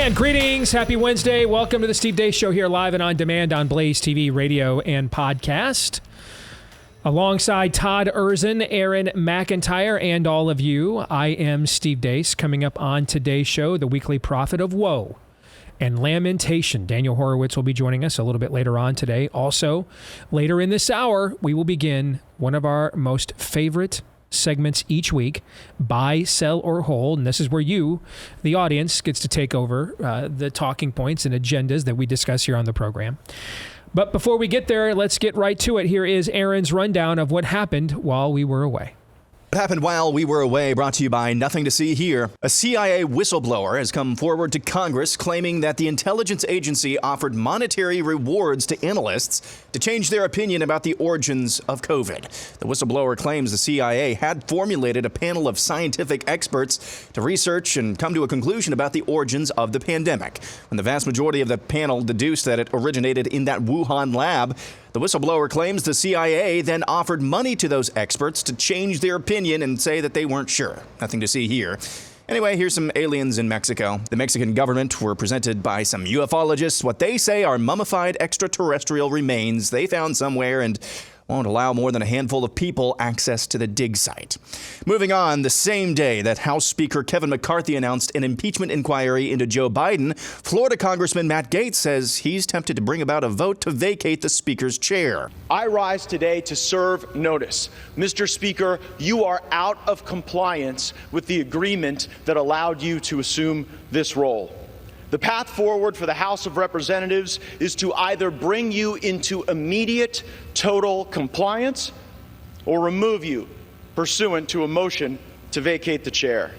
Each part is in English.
And greetings. Happy Wednesday. Welcome to the Steve Deace Show here live and on demand on BlazeTV radio and podcast. Alongside Todd Erzin, Aaron McIntyre, and all of you, I am Steve Deace. Coming up on today's show, the weekly prophet of woe and lamentation. Daniel Horowitz will be joining us a little bit later on today. Also, later in this hour, we will begin one of our most favorite segments each week, buy, sell, or hold. And this is where you, the audience, gets to take over the talking points and agendas that we discuss here on the program. But before we get there, let's get right to it. Here is Aaron's rundown of what happened while we were away. What happened while we were away, brought to you by Nothing to See Here. A CIA whistleblower has come forward to Congress claiming that the intelligence agency offered monetary rewards to analysts to change their opinion about the origins of COVID. The whistleblower claims the CIA had formulated a panel of scientific experts to research and come to a conclusion about the origins of the pandemic. When the vast majority of the panel deduced that it originated in that Wuhan lab, the whistleblower claims the CIA then offered money to those experts to change their opinion and say that they weren't sure. Nothing to see here. Anyway, here's some aliens in Mexico. The Mexican government were presented by some ufologists what they say are mummified extraterrestrial remains they found somewhere and won't allow more than a handful of people access to the dig site. Moving on, the same day that House Speaker Kevin McCarthy announced an impeachment inquiry into Joe Biden, Florida Congressman Matt Gaetz says he's tempted to bring about a vote to vacate the Speaker's chair. I rise today to serve notice. Mr. Speaker, you are out of compliance with the agreement that allowed you to assume this role. The path forward for the House of Representatives is to either bring you into immediate total compliance or remove you pursuant to a motion to vacate the chair.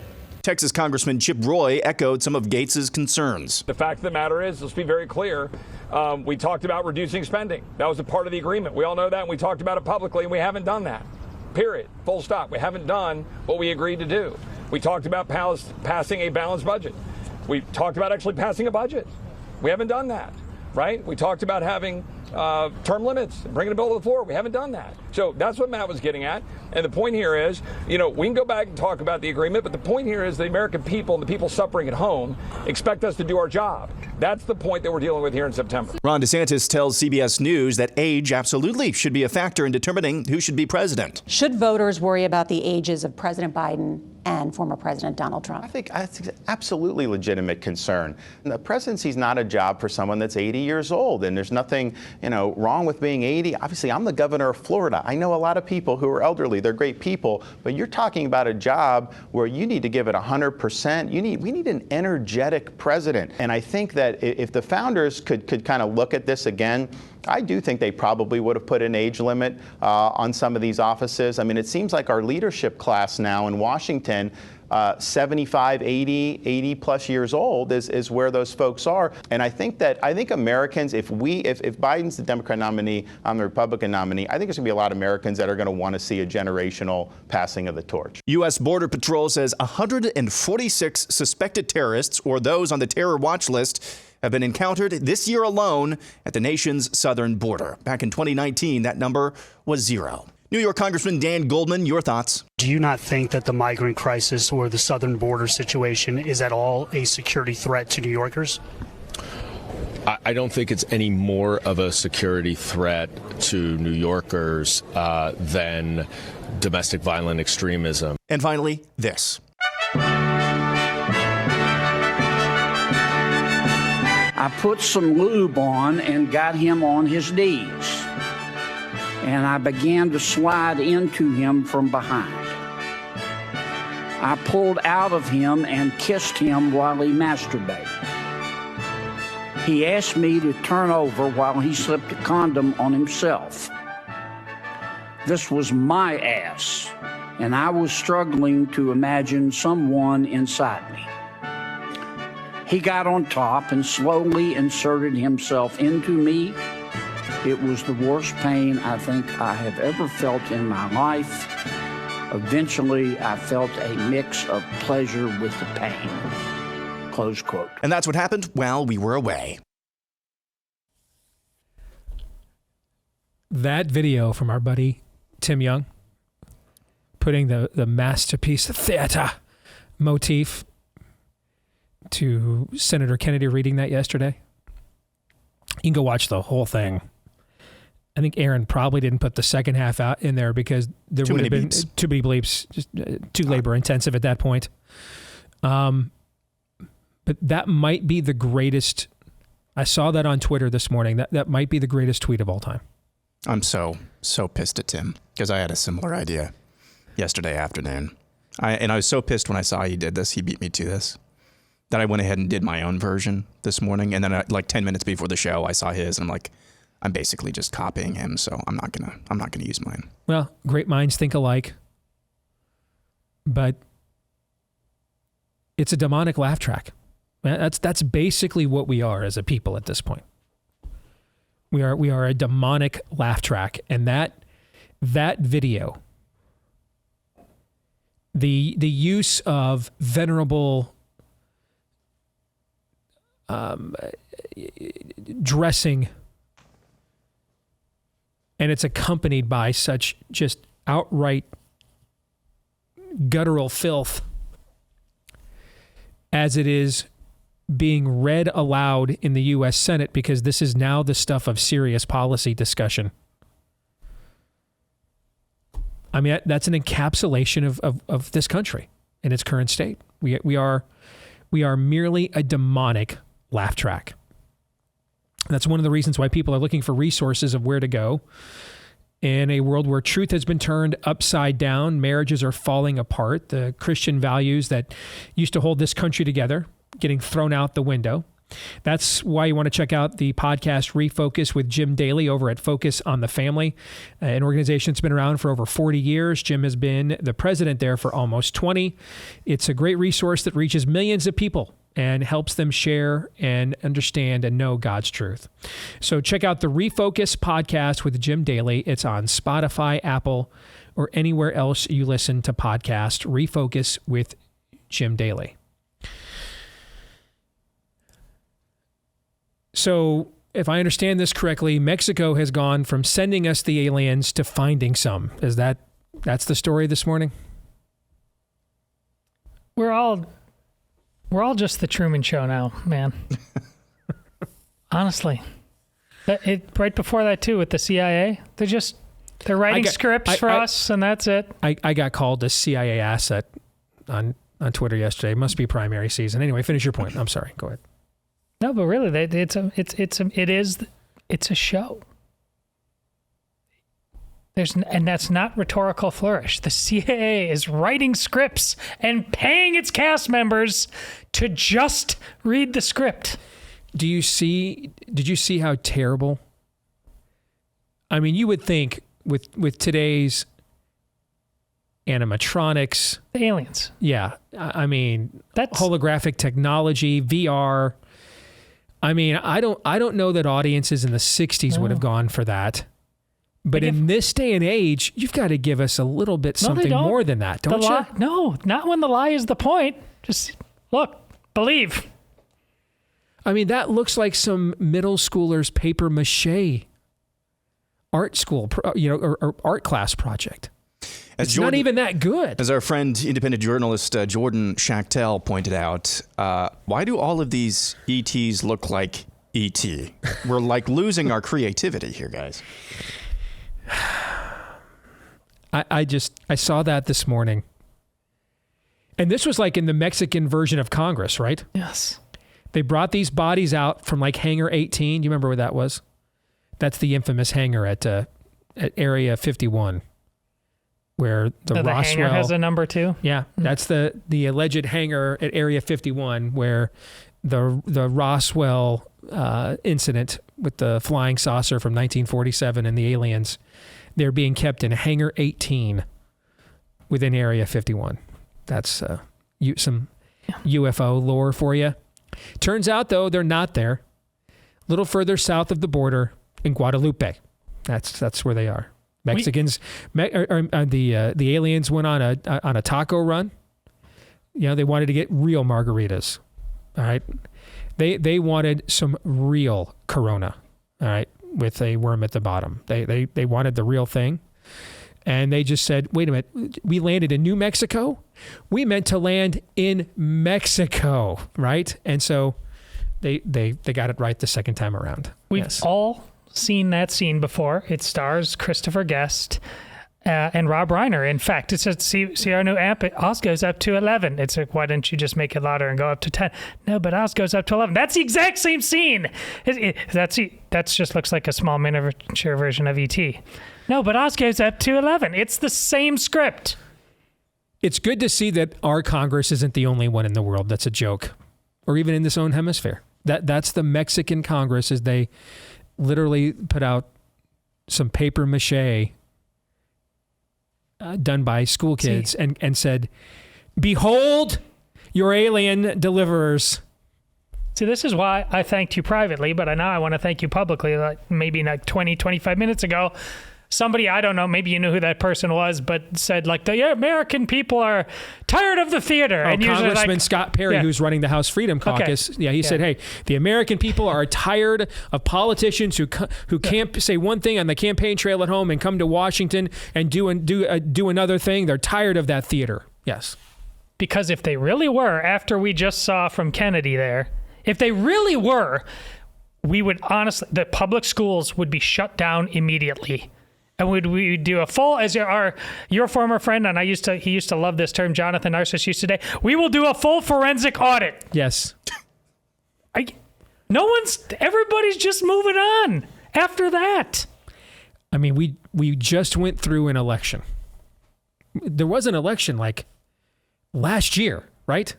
Texas Congressman Chip Roy echoed some of Gaetz's concerns. The fact of the matter is, let's be very clear, we talked about reducing spending. That was a part of the agreement. We all know that, and we talked about it publicly, and we haven't done that. Period. Full stop. We haven't done what we agreed to do. We talked about passing a balanced budget. We talked about actually passing a budget. We haven't done that, right? We talked about having term limits, bringing a bill to the floor. We haven't done that. So that's what Matt was getting at. And the point here is, we can go back and talk about the agreement, but the point here is the American people and the people suffering at home expect us to do our job. That's the point that we're dealing with here in September. Ron DeSantis tells CBS News that age absolutely should be a factor in determining who should be president. Should voters worry about the ages of President Biden and former President Donald Trump? I think that's absolutely legitimate concern. The presidency is not a job for someone that's 80 years old, and there's nothing, wrong with being 80. Obviously, I'm the governor of Florida. I know a lot of people who are elderly. They're great people, but you're talking about a job where you need to give it 100%. We need an energetic president, and I think that if the founders could kind of look at this again, I do think they probably would have put an age limit on some of these offices. I mean, it seems like our leadership class now in Washington, 75, 80 plus years old is where those folks are. And I think Americans, if Biden's the Democrat nominee, I'm the Republican nominee, I think there's going to be a lot of Americans that are going to want to see a generational passing of the torch. U.S. Border Patrol says 146 suspected terrorists or those on the terror watch list have been encountered this year alone at the nation's southern border. Back in 2019, that number was 0. New York Congressman Dan Goldman, your thoughts? Do you not think that the migrant crisis or the southern border situation is at all a security threat to New Yorkers? I don't think it's any more of a security threat to New Yorkers than domestic violent extremism. And finally, this. I put some lube on and got him on his knees, and I began to slide into him from behind. I pulled out of him and kissed him while he masturbated. He asked me to turn over while he slipped a condom on himself. This was my ass, and I was struggling to imagine someone inside me. He got on top and slowly inserted himself into me. It was the worst pain I think I have ever felt in my life. Eventually, I felt a mix of pleasure with the pain. Close quote. And that's what happened while we were away. That video from our buddy Tim Young, putting the masterpiece theater motif to Senator Kennedy reading that yesterday. You can go watch the whole thing. I think Aaron probably didn't put the second half out in there because there would have been too many bleeps, just too labor intensive at that point. But that might be the greatest. I saw that on Twitter this morning. That might be the greatest tweet of all time. I'm so pissed at Tim because I had a similar idea yesterday afternoon. I was so pissed when I saw he did this. He beat me to this. That I went ahead and did my own version this morning. And then like 10 minutes before the show, I saw his and I'm like, I'm basically just copying him, so I'm not gonna use mine. Well, great minds think alike, but it's a demonic laugh track. That's basically what we are as a people at this point. We are a demonic laugh track, and that video, the use of venerable dressing. And it's accompanied by such just outright guttural filth as it is being read aloud in the U.S. Senate, because this is now the stuff of serious policy discussion. I mean, that's an encapsulation of this country in its current state. We are merely a demonic laugh track. That's one of the reasons why people are looking for resources of where to go. In a world where truth has been turned upside down, marriages are falling apart, the Christian values that used to hold this country together getting thrown out the window. That's why you want to check out the podcast Refocus with Jim Daly over at Focus on the Family, an organization that's been around for over 40 years. Jim has been the president there for almost 20. It's a great resource that reaches millions of people and helps them share and understand and know God's truth. So check out the Refocus podcast with Jim Daly. It's on Spotify, Apple, or anywhere else you listen to podcasts. Refocus with Jim Daly. So if I understand this correctly, Mexico has gone from sending us the aliens to finding some. That's the story this morning? We're all just the Truman Show now, man. Honestly. Right before that, too, with the CIA, they're writing scripts for us, and that's it. I got called a CIA asset on Twitter yesterday. It must be primary season. Anyway, finish your point. I'm sorry. Go ahead. No, but really, it's a show. And that's not rhetorical flourish. The CIA is writing scripts and paying its cast members to just read the script. Did you see how terrible? I mean, you would think with today's animatronics, the aliens. Yeah, I mean, that's holographic technology, VR. I mean, I don't know that audiences in the 60s would have gone for that. But in this day and age, you've got to give us a little bit something more than that, don't you? No, not when the lie is the point. Just look, believe. I mean, that looks like some middle schooler's paper mache art school, or art class project. It's not even that good. As our friend, independent journalist Jordan Schachtel pointed out, why do all of these ETs look like ET? We're like losing our creativity here, guys. I saw that this morning. And this was like in the Mexican version of Congress, right? Yes. They brought these bodies out from like Hangar 18. Do you remember where that was? That's the infamous hangar at Area 51, where the Roswell... The hangar has a number too? Yeah, that's the alleged hangar at Area 51 where the Roswell incident with the flying saucer from 1947 and the aliens, they're being kept in Hangar 18 within Area 51. That's some UFO lore for you. Turns out, though, they're not there. A little further south of the border in Guadalupe. That's where they are. Mexicans, the aliens went on a taco run. You know, they wanted to get real margaritas. All right. They wanted some real Corona. All right. With a worm at the bottom. They wanted the real thing. And they just said, wait a minute, we landed in New Mexico? We meant to land in Mexico, right? And so they got it right the second time around. We've all seen that scene before. It stars Christopher Guest and Rob Reiner. In fact, it says, see our new amp? Oz goes up to 11. It's like, why didn't you just make it louder and go up to 10? No, but Oz goes up to 11. That's the exact same scene. That just looks like a small miniature version of E.T. No, but Oz goes up to 11. It's the same script. It's good to see that our Congress isn't the only one in the world that's a joke, or even in this own hemisphere. That's the Mexican Congress, as they literally put out some paper mache done by school kids and said, behold your alien deliverers. See, this is why I thanked you privately, but now I want to thank you publicly. Like maybe 20, 25 minutes ago, somebody, I don't know, maybe you knew who that person was, but said like the American people are tired of the theater. Oh, and Congressman Scott Perry, who's running the House Freedom Caucus. Okay. Yeah, he said, hey, the American people are tired of politicians who can't say one thing on the campaign trail at home and come to Washington and do another thing. They're tired of that theater. Yes. Because if they really were, after we just saw from Kennedy there, if they really were, we would honestly, the public schools would be shut down immediately. And we do a full, as your former friend, and he used to love this term, Jonathan Narcissus used to say, we will do a full forensic audit. Yes. Everybody's just moving on after that. I mean, we just went through an election. There was an election like last year, right?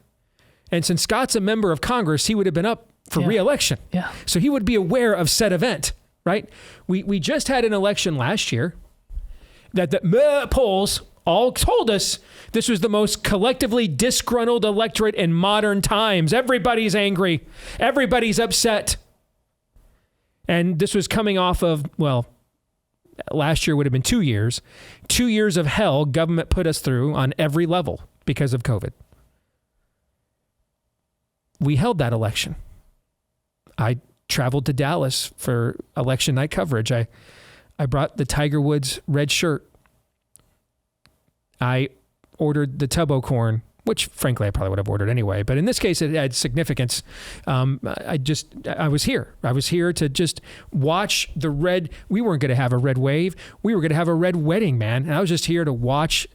And since Scott's a member of Congress, he would have been up for re-election. Yeah. So he would be aware of said event, right? We just had an election last year that the polls all told us this was the most collectively disgruntled electorate in modern times. Everybody's angry. Everybody's upset. And this was coming off of, well, last year would have been 2 years. 2 years of hell government put us through on every level because of COVID. We held that election. I traveled to Dallas for election night coverage. I brought the Tiger Woods red shirt. I ordered the Tubbo corn, which frankly I probably would have ordered anyway. But in this case, it had significance. I was here. I was here to just watch the red. We weren't going to have a red wave. We were going to have a red wedding, man. And I was just here to watch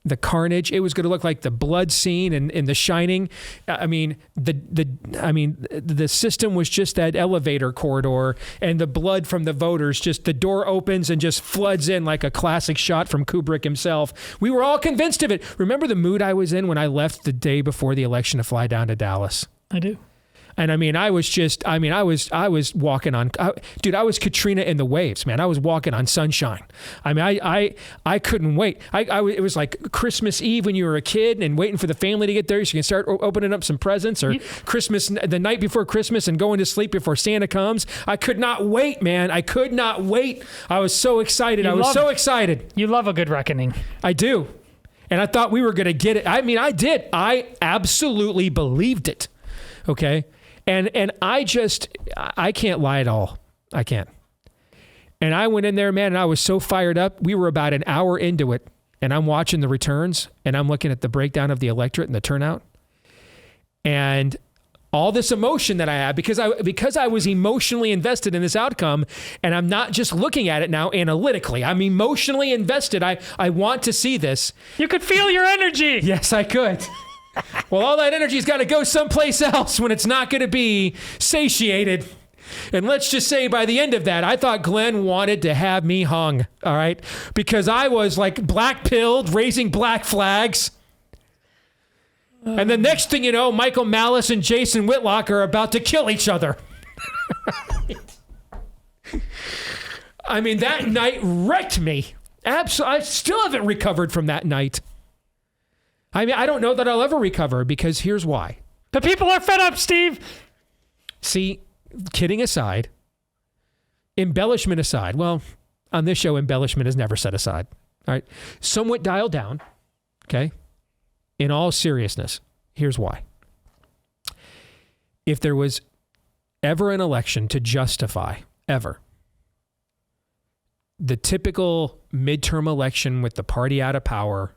the carnage. It was going to look like the blood scene in The Shining. I mean, the system was just that elevator corridor, and the blood from the voters, just the door opens and just floods in like a classic shot from Kubrick himself. We were all convinced of it. Remember the mood I was in when I left the day before the election to fly down to Dallas? I do. And I mean, I was walking on, dude, I was Katrina in the waves, man. I was walking on sunshine. I mean, I couldn't wait. It was like Christmas Eve when you were a kid and waiting for the family to get there so you can start opening up some presents, or Christmas, the night before Christmas and going to sleep before Santa comes. I could not wait, man. I could not wait. I was so excited. So excited. You love a good reckoning. I do. And I thought we were going to get it. I mean, I did. I absolutely believed it. Okay. And I can't lie at all. I can't. And I went in there, man, and I was so fired up. We were about an hour into it, and I'm watching the returns, and I'm looking at the breakdown of the electorate and the turnout. And all this emotion that I had, because I was emotionally invested in this outcome, and I'm not just looking at it now analytically. I'm emotionally invested. I want to see this. You could feel your energy. Yes, I could. Well, all that energy's got to go someplace else when it's not going to be satiated. And let's just say by the end of that, I thought Glenn wanted to have me hung, all right? Because I was like black-pilled, raising black flags. And the next thing you know, Michael Malice and Jason Whitlock are about to kill each other. I mean, that night wrecked me. I still haven't recovered from that night. I mean, I don't know that I'll ever recover, because here's why. The people are fed up, Steve. See, kidding aside, embellishment aside, well, on this show, embellishment is never set aside. All right. Somewhat dialed down. Okay. In all seriousness, here's why. If there was ever an election to justify, ever, the typical midterm election with the party out of power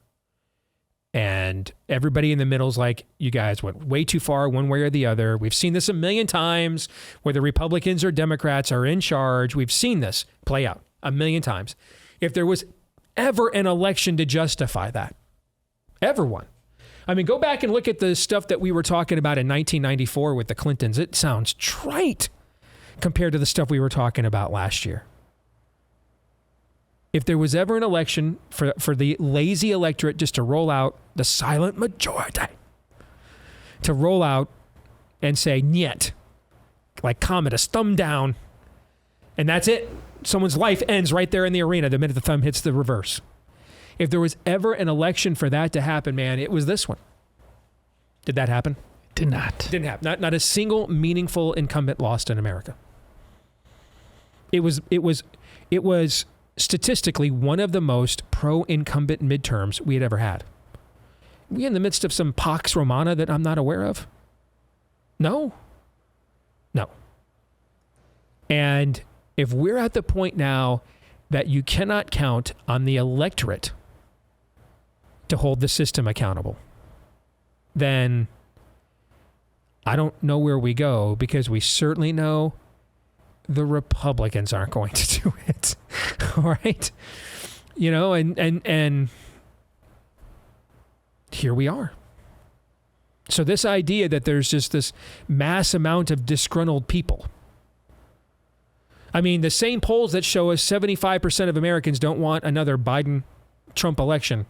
and everybody in the middle is like, you guys went way too far one way or the other. We've seen this a million times, whether Republicans or Democrats are in charge. We've seen this play out a million times. If there was ever an election to justify that, ever one. I mean, go back and look at the stuff that we were talking about in 1994 with the Clintons. It sounds trite compared to the stuff we were talking about last year. If there was ever an election for the lazy electorate just to roll out the silent majority, to roll out and say, "Niet," like communist, thumb down, and that's it. Someone's life ends right there in the arena the minute the thumb hits the reverse. If there was ever an election for that to happen, man, it was this one. Did that happen? Did not. Didn't happen. Not a single meaningful incumbent lost in America. It was statistically one of the most pro-incumbent midterms we had ever had. We in the midst of some Pax Romana that I'm not aware of? No. And if we're at the point now that you cannot count on the electorate to hold the system accountable, then I don't know where we go, because we certainly know the Republicans aren't going to do it. All right? You know, and here we are. So this idea that there's just this mass amount of disgruntled people. I mean, the same polls that show us 75% of Americans don't want another Biden-Trump election,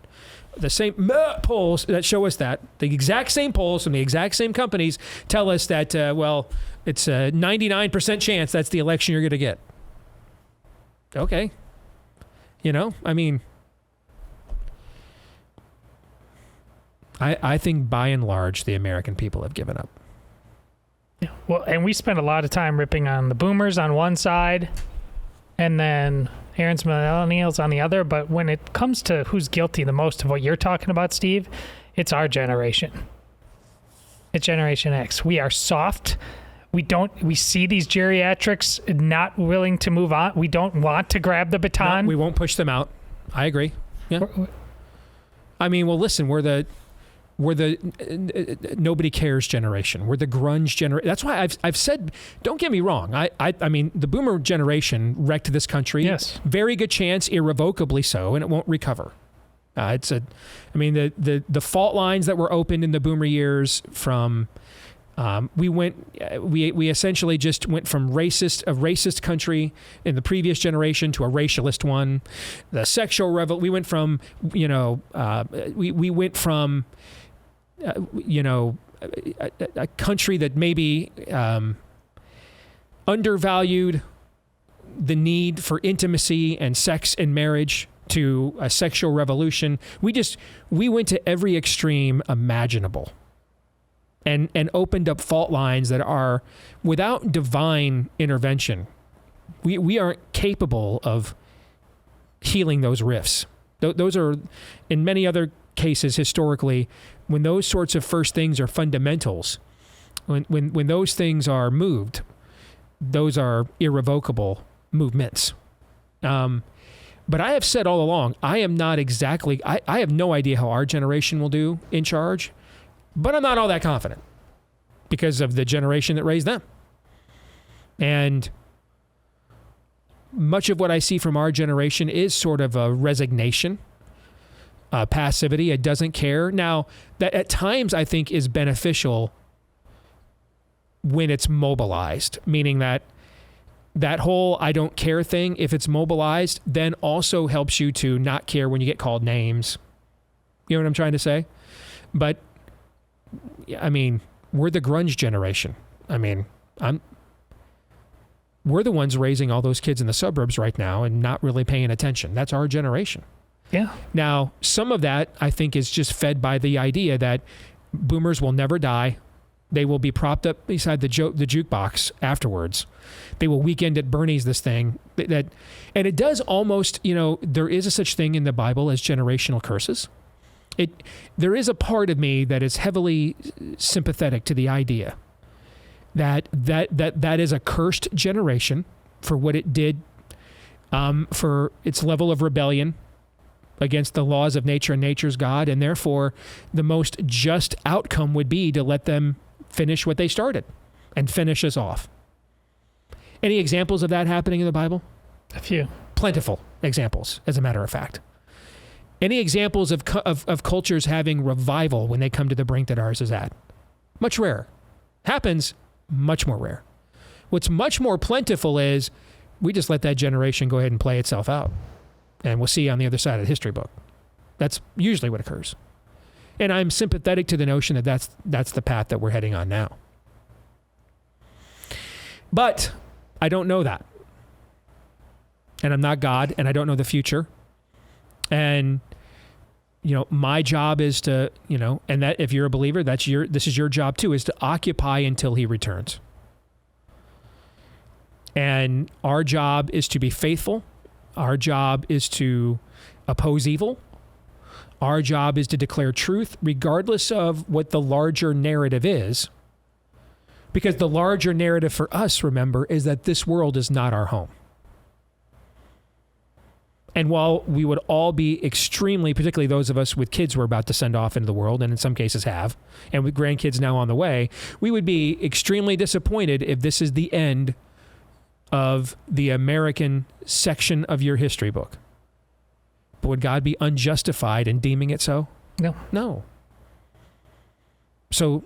the same polls that show us that, the exact same polls from the exact same companies tell us that, it's a 99% chance that's the election you're going to get. Okay. You know, I mean, I think by and large, the American people have given up. Yeah. Well, and we spent a lot of time ripping on the boomers on one side and then Aaron's millennials on the other. But when it comes to who's guilty the most of what you're talking about, Steve, it's our generation. It's Generation X. We are soft. We see these geriatrics not willing to move on. We don't want to grab the baton. No, we won't push them out. I agree. Yeah. I mean, well, listen, we're the nobody cares generation. We're the grunge generation. That's why I've said, don't get me wrong. I mean, the boomer generation wrecked this country. Yes. Very good chance, irrevocably so, and it won't recover. The fault lines that were opened in the boomer years from, we essentially just went from a racist country in the previous generation to a racialist one. The sexual revolt, we went from, we went from, a country that maybe undervalued the need for intimacy and sex and marriage to a sexual revolution. We went to every extreme imaginable and opened up fault lines that are, without divine intervention, we aren't capable of healing those rifts. Those are, in many other cases historically, when those sorts of first things are fundamentals, when those things are moved, those are irrevocable movements. But I have said all along, I am not exactly, I have no idea how our generation will do in charge, but I'm not all that confident because of the generation that raised them. And much of what I see from our generation is sort of a resignation, passivity. It doesn't care. Now, that at times I think is beneficial when it's mobilized, meaning that whole I don't care thing, if it's mobilized, then also helps you to not care when you get called names. You know what I'm trying to say? But, I mean, we're the grunge generation. I mean, we're the ones raising all those kids in the suburbs right now and not really paying attention. That's our generation. Yeah. Now, some of that, I think, is just fed by the idea that boomers will never die. They will be propped up beside the jukebox afterwards. They will weekend at Bernie's this thing. And it does almost, there is a such thing in the Bible as generational curses. There is a part of me that is heavily sympathetic to the idea that is a cursed generation for what it did for its level of rebellion against the laws of nature and nature's God, and therefore the most just outcome would be to let them finish what they started and finish us off. Any examples of that happening in the Bible? A few. Plentiful examples, as a matter of fact. Any examples of cultures having revival when they come to the brink that ours is at? Much rarer. Happens, much more rare. What's much more plentiful is we just let that generation go ahead and play itself out. And we'll see you on the other side of the history book. That's usually what occurs. And I'm sympathetic to the notion that that's the path that we're heading on now. But I don't know that. And I'm not God, and I don't know the future. And, my job is to, and that if you're a believer, this is your job too, is to occupy until he returns. And our job is to be faithful. Our job is to oppose evil. Our job is to declare truth, regardless of what the larger narrative is. Because the larger narrative for us, remember, is that this world is not our home. And while we would all be extremely, particularly those of us with kids who are about to send off into the world, and in some cases have, and with grandkids now on the way, we would be extremely disappointed if this is the end of the American section of your history book. But would God be unjustified in deeming it so? No. No. So,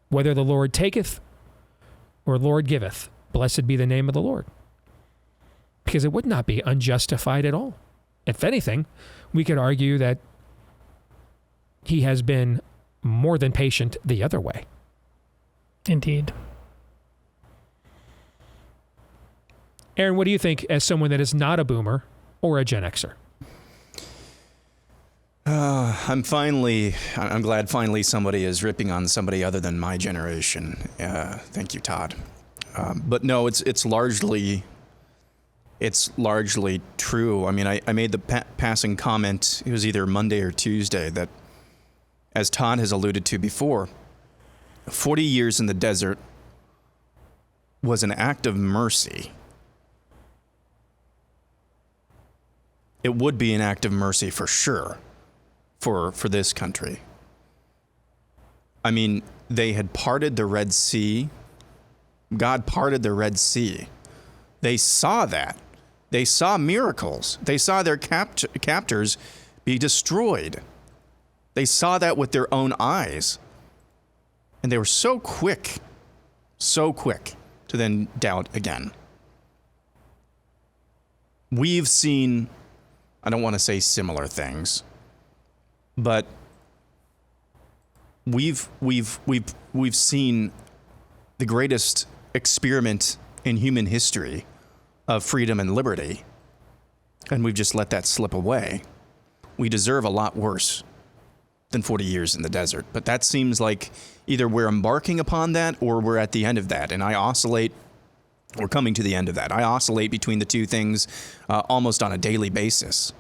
whether the Lord taketh or Lord giveth, blessed be the name of the Lord. Because it would not be unjustified at all. If anything, we could argue that he has been more than patient the other way. Indeed. Aaron, what do you think as someone that is not a boomer or a Gen Xer? I'm glad finally somebody is ripping on somebody other than my generation. Thank you, Todd. But no, it's largely true. I mean, I made the passing comment, it was either Monday or Tuesday, that as Todd has alluded to before, 40 years in the desert was an act of mercy. It would be an act of mercy for sure for this country. I mean, they had parted the Red Sea. God parted the Red Sea. They saw that. They saw miracles. They saw their captors be destroyed. They saw that with their own eyes. And they were so quick to then doubt again. We've seen, I don't want to say similar things, but we've seen the greatest experiment in human history of freedom and liberty, and we've just let that slip away. We deserve a lot worse than 40 years in the desert, but that seems like either we're embarking upon that or we're at the end of that, and we're coming to the end of that. I oscillate between the two things almost on a daily basis.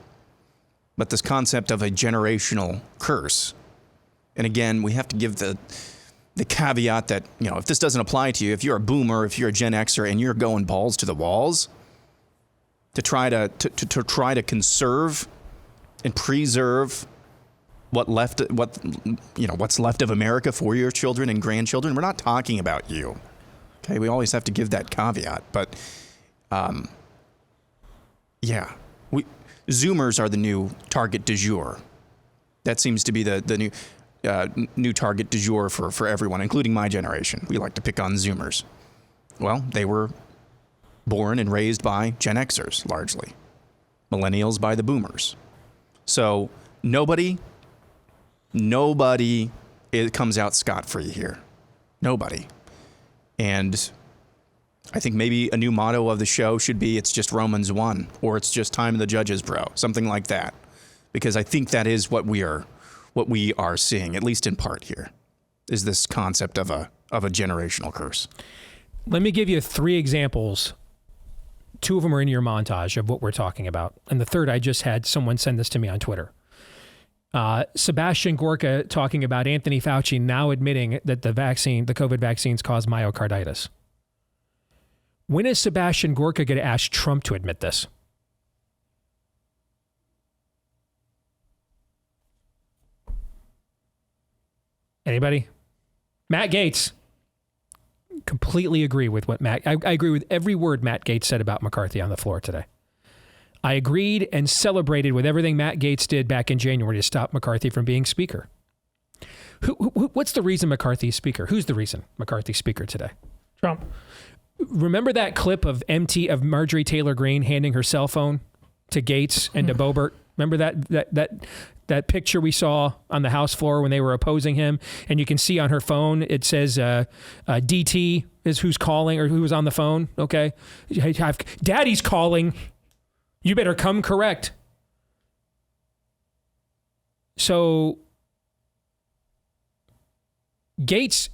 But this concept of a generational curse, and again, we have to give the caveat that, if this doesn't apply to you, if you're a boomer, if you're a Gen Xer, and you're going balls to the walls to try to conserve and preserve what's left of America for your children and grandchildren, we're not talking about you. Okay, we always have to give that caveat, but Zoomers are the new target du jour. That seems to be the new target du jour for everyone, including my generation. We like to pick on Zoomers. Well, they were born and raised by Gen Xers, largely. Millennials by the boomers. So nobody comes out scot-free here. Nobody. And I think maybe a new motto of the show should be, it's just Romans 1, or it's just time of the judges, bro. Something like that. Because I think that is what we are seeing, at least in part here, is this concept of a generational curse. Let me give you 3 examples. 2 of them are in your montage of what we're talking about. And the third, I just had someone send this to me on Twitter. Sebastian Gorka talking about Anthony Fauci now admitting that the COVID vaccines cause myocarditis. When is Sebastian Gorka going to ask Trump to admit this? Anybody? Matt Gaetz. Completely agree with what I agree with every word Matt Gaetz said about McCarthy on the floor today. I agreed and celebrated with everything Matt Gaetz did back in January to stop McCarthy from being speaker. What's the reason McCarthy's speaker? Who's the reason McCarthy's speaker today? Trump. Remember that clip of Marjorie Taylor Greene handing her cell phone to Gaetz and to Boebert? Remember that picture we saw on the House floor when they were opposing him? And you can see on her phone, it says DT is who's calling or who was on the phone. Okay. Daddy's calling. You better come correct. So Gaetz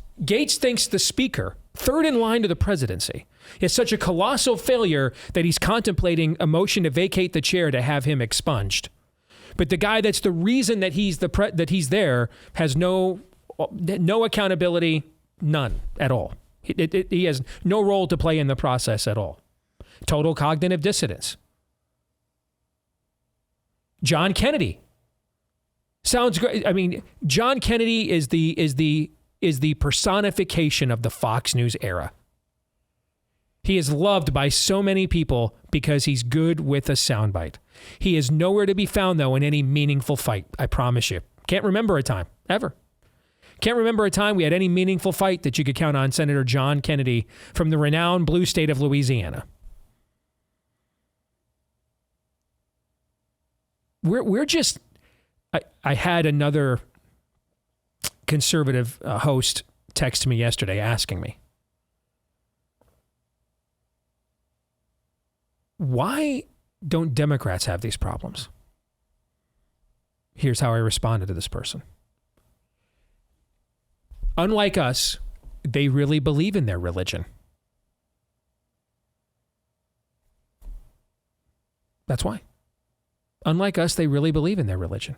thinks the speaker, third in line to the presidency, is such a colossal failure that he's contemplating a motion to vacate the chair to have him expunged. But the guy that's the reason that he's there has no accountability, none at all. He has no role to play in the process at all. Total cognitive dissonance. John Kennedy. Sounds great. I mean, John Kennedy is the personification of the Fox News era. He is loved by so many people because he's good with a soundbite. He is nowhere to be found, though, in any meaningful fight, I promise you. Can't remember a time, ever. Can't remember a time we had any meaningful fight that you could count on Senator John Kennedy from the renowned blue state of Louisiana. We're just... I had another conservative host text me yesterday asking me, why don't Democrats have these problems? Here's how I responded to this person. Unlike us, they really believe in their religion. That's why. Unlike us, they really believe in their religion.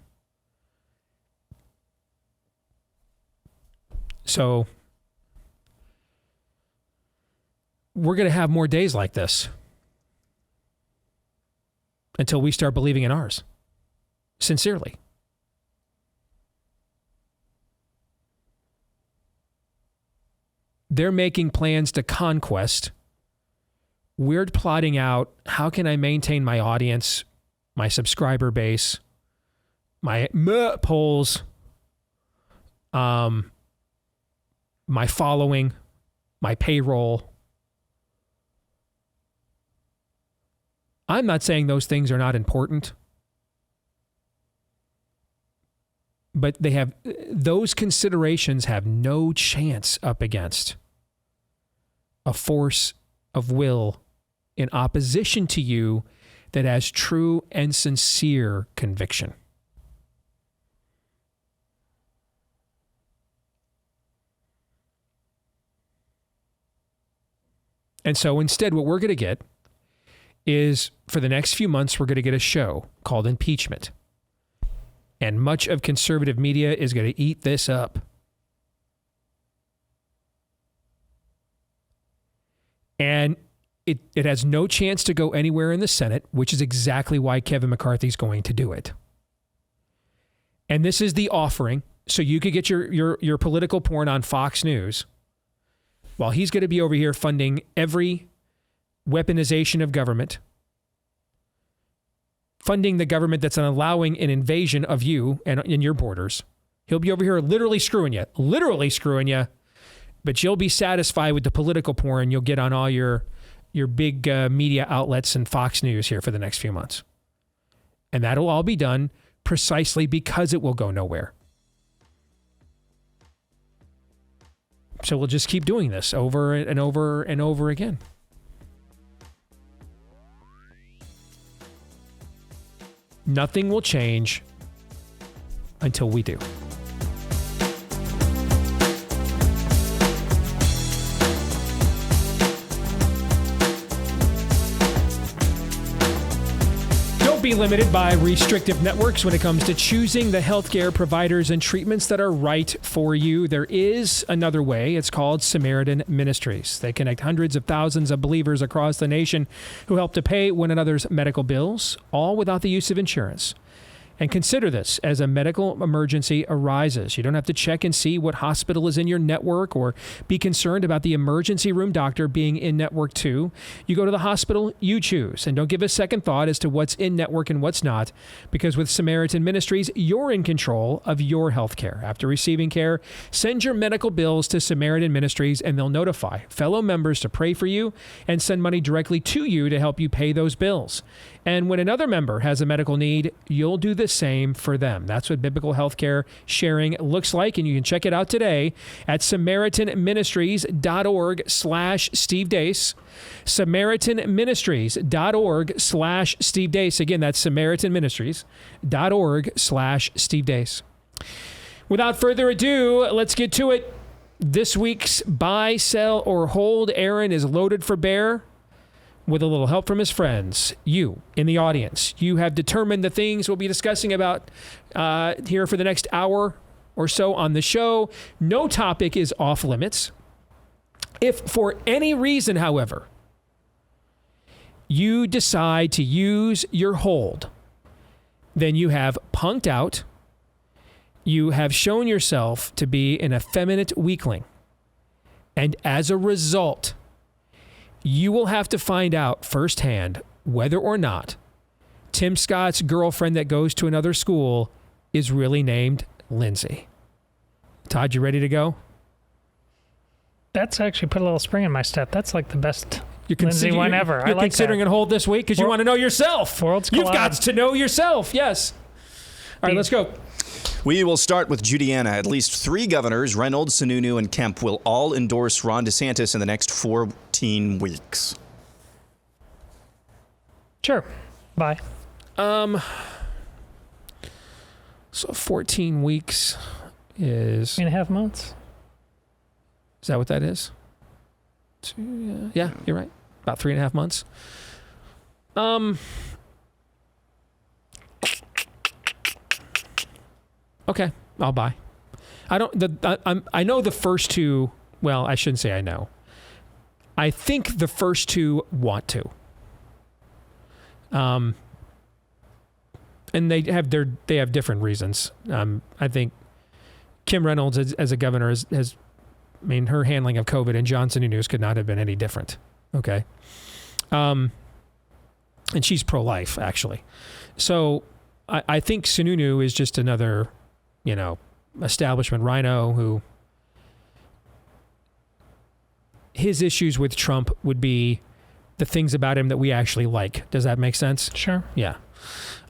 So we're going to have more days like this until we start believing in ours. Sincerely. They're making plans to conquest. We're plotting out, how can I maintain my audience, my subscriber base, my polls, my following, my payroll. I'm not saying those things are not important, but those considerations have no chance up against a force of will in opposition to you that has true and sincere conviction. And so instead, what we're going to get is, for the next few months, we're going to get a show called Impeachment. And much of conservative media is going to eat this up. And it has no chance to go anywhere in the Senate, which is exactly why Kevin McCarthy's going to do it. And this is the offering, so you could get your political porn on Fox News, while he's going to be over here funding every weaponization of government, funding the government that's allowing an invasion of you and in your borders. He'll be over here literally screwing you, but you'll be satisfied with the political porn you'll get on all your big media outlets and Fox News here for the next few months. And that'll all be done precisely because it will go nowhere. So we'll just keep doing this over and over and over again. Nothing will change until we do. Don't be limited by restrictive networks when it comes to choosing the healthcare providers and treatments that are right for you. There is another way. It's called Samaritan Ministries. They connect hundreds of thousands of believers across the nation who help to pay one another's medical bills, all without the use of insurance. And consider this as a medical emergency arises. You don't have to check and see what hospital is in your network or be concerned about the emergency room doctor being in network too. You go to the hospital you choose, and don't give a second thought as to what's in network and what's not, because with Samaritan Ministries, you're in control of your health care. After receiving care, send your medical bills to Samaritan Ministries, and they'll notify fellow members to pray for you and send money directly to you to help you pay those bills. And when another member has a medical need, you'll do the same for them. That's what biblical healthcare sharing looks like, and you can check it out today at SamaritanMinistries.org/Steve Deace. SamaritanMinistries.org/Steve Deace. Again, that's SamaritanMinistries.org/Steve Deace. Without further ado, let's get to it. This week's buy, sell, or hold Aaron is loaded for bear. With a little help from his friends, you in the audience, you have determined the things we'll be discussing about here for the next hour or so on the show. No topic is off limits. If for any reason, however, you decide to use your hold, then you have punked out. You have shown yourself to be an effeminate weakling. And as a result, you will have to find out firsthand whether or not Tim Scott's girlfriend that goes to another school is really named Lindsay. Todd, you ready to go? That's actually put a little spring in my step. That's like the best Lindsay one ever. You're considering a hold this week because you want to know yourself. Worlds You've collide. got to know yourself. Yes. All right, let's go. We will start with Judiana. At least 3 governors, Reynolds, Sununu, and Kemp, will all endorse Ron DeSantis in the next 14 weeks. Sure. Bye. So 14 weeks is... 3.5 months. Is that what that is? Yeah, you're right. About 3.5 months. Okay, I'll buy. I know the first two. Well, I shouldn't say I know. I think the first two want to. And they have different reasons. I think Kim Reynolds as a governor has her handling of COVID and Johnson News could not have been any different. Okay. And she's pro-life, actually. So I think Sununu is just another, establishment rhino who his issues with Trump would be the things about him that we actually like. Does that make sense? Sure. Yeah.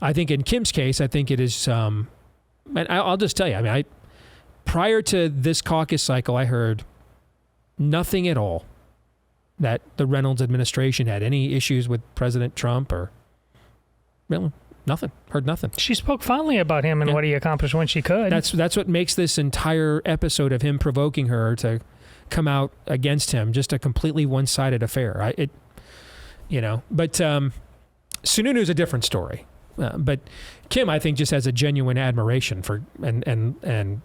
I think in Kim's case, I think it is, and I'll just tell you, prior to this caucus cycle, I heard nothing at all that the Reynolds administration had any issues with President Trump or really nothing. Heard nothing. She spoke fondly about him and what he accomplished when she could. That's what makes this entire episode of him provoking her to come out against him just a completely one-sided affair. But Sununu is a different story. But Kim, I think, just has a genuine admiration for and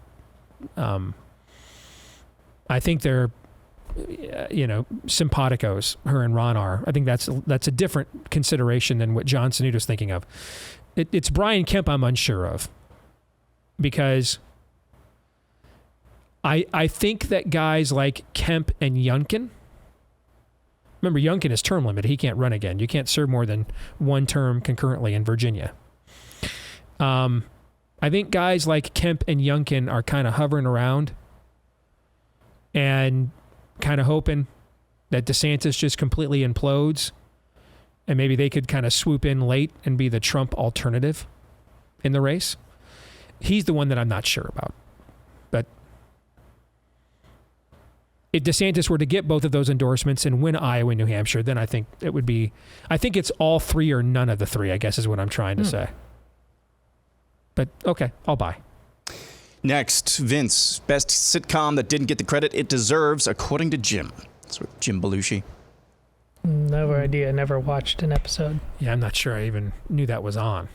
I think they're simpaticos, her and Ron are. I think that's a different consideration than what John Sununu's thinking of. It's Brian Kemp I'm unsure of, because I think that guys like Kemp and Youngkin, remember Youngkin is term limited, he can't run again. You can't serve more than one term concurrently in Virginia. I think guys like Kemp and Youngkin are kind of hovering around and kind of hoping that DeSantis just completely implodes and maybe they could kind of swoop in late and be the Trump alternative in the race. He's the one that I'm not sure about. But if DeSantis were to get both of those endorsements and win Iowa and New Hampshire, then I think it would be, I think it's all three or none of the three, I guess is what I'm trying to say. But okay, I'll buy. Next, Vince, best sitcom that didn't get the credit it deserves, according to Jim. That's with Jim Belushi. No idea. Never watched an episode. Yeah, I'm not sure I even knew that was on.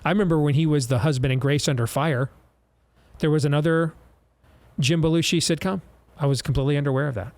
I remember when he was the husband in Grace Under Fire, there was another Jim Belushi sitcom. I was completely unaware of that.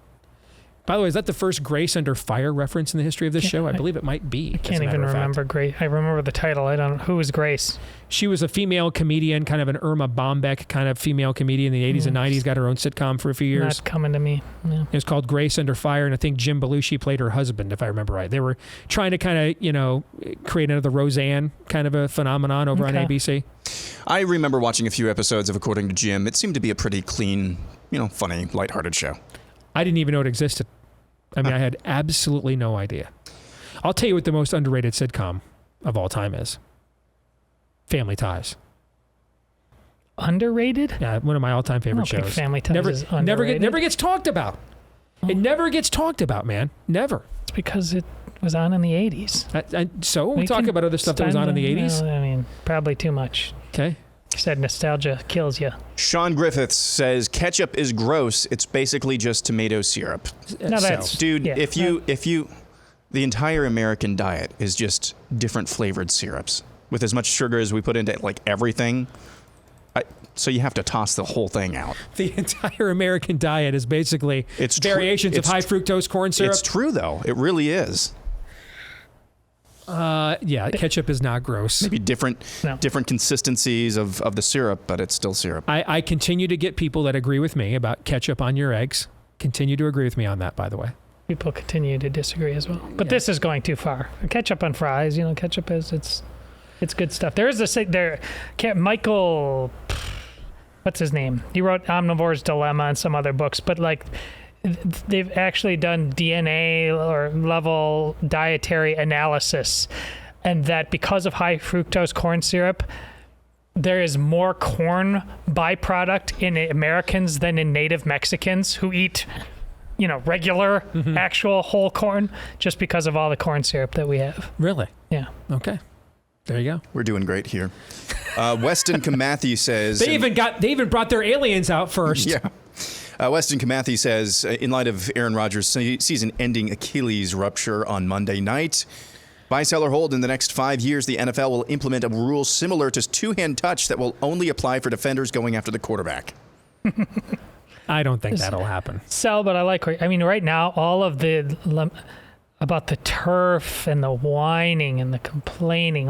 By the way, is that the first Grace Under Fire reference in the history of this show? I believe it might be. I can't even remember Grace. I remember the title. I don't know. Who was Grace? She was a female comedian, kind of an Irma Bombeck kind of female comedian in the 80s and 90s, got her own sitcom for a few years. Not coming to me. No. It was called Grace Under Fire, and I think Jim Belushi played her husband, if I remember right. They were trying to kind of, create another Roseanne kind of a phenomenon over on ABC. I remember watching a few episodes of According to Jim. It seemed to be a pretty clean, funny, lighthearted show. I didn't even know it existed. I mean, I had absolutely no idea. I'll tell you what the most underrated sitcom of all time is. Family Ties. Underrated? Yeah, one of my all-time favorite shows. Family Ties is underrated. Never gets talked about. It never gets talked about, man. Never. It's because it was on in the 80s. So we talk about other stuff that was on in the 80s? I mean, probably too much. Okay. You said nostalgia kills you. Sean Griffiths says ketchup is gross. It's basically just tomato syrup. No, that's... Dude, yeah, if you... The entire American diet is just different flavored syrups. With as much sugar as we put into, everything... So you have to toss the whole thing out. The entire American diet is basically variations of high fructose corn syrup. It's true, though. It really is. Yeah, ketchup is not gross. Maybe different consistencies of the syrup, but it's still syrup. I continue to get people that agree with me about ketchup on your eggs. Continue to agree with me on that, by the way. People continue to disagree as well. But this is going too far. Ketchup on fries, ketchup is, it's good stuff. There is Michael, what's his name? He wrote Omnivore's Dilemma and some other books, but they've actually done DNA or level dietary analysis, and that because of high fructose corn syrup, there is more corn byproduct in Americans than in native Mexicans who eat, regular, actual whole corn, just because of all the corn syrup that we have. Really? Yeah. Okay. There you go. We're doing great here. Weston Camathy says... They even brought their aliens out first. Yeah. Weston Camathy says, in light of Aaron Rodgers' season-ending Achilles rupture on Monday night, buy, sell, or hold in the next 5 years, the NFL will implement a rule similar to two-hand touch that will only apply for defenders going after the quarterback. I don't think that'll happen. Sell, but right now, all of the... about the turf and the whining and the complaining.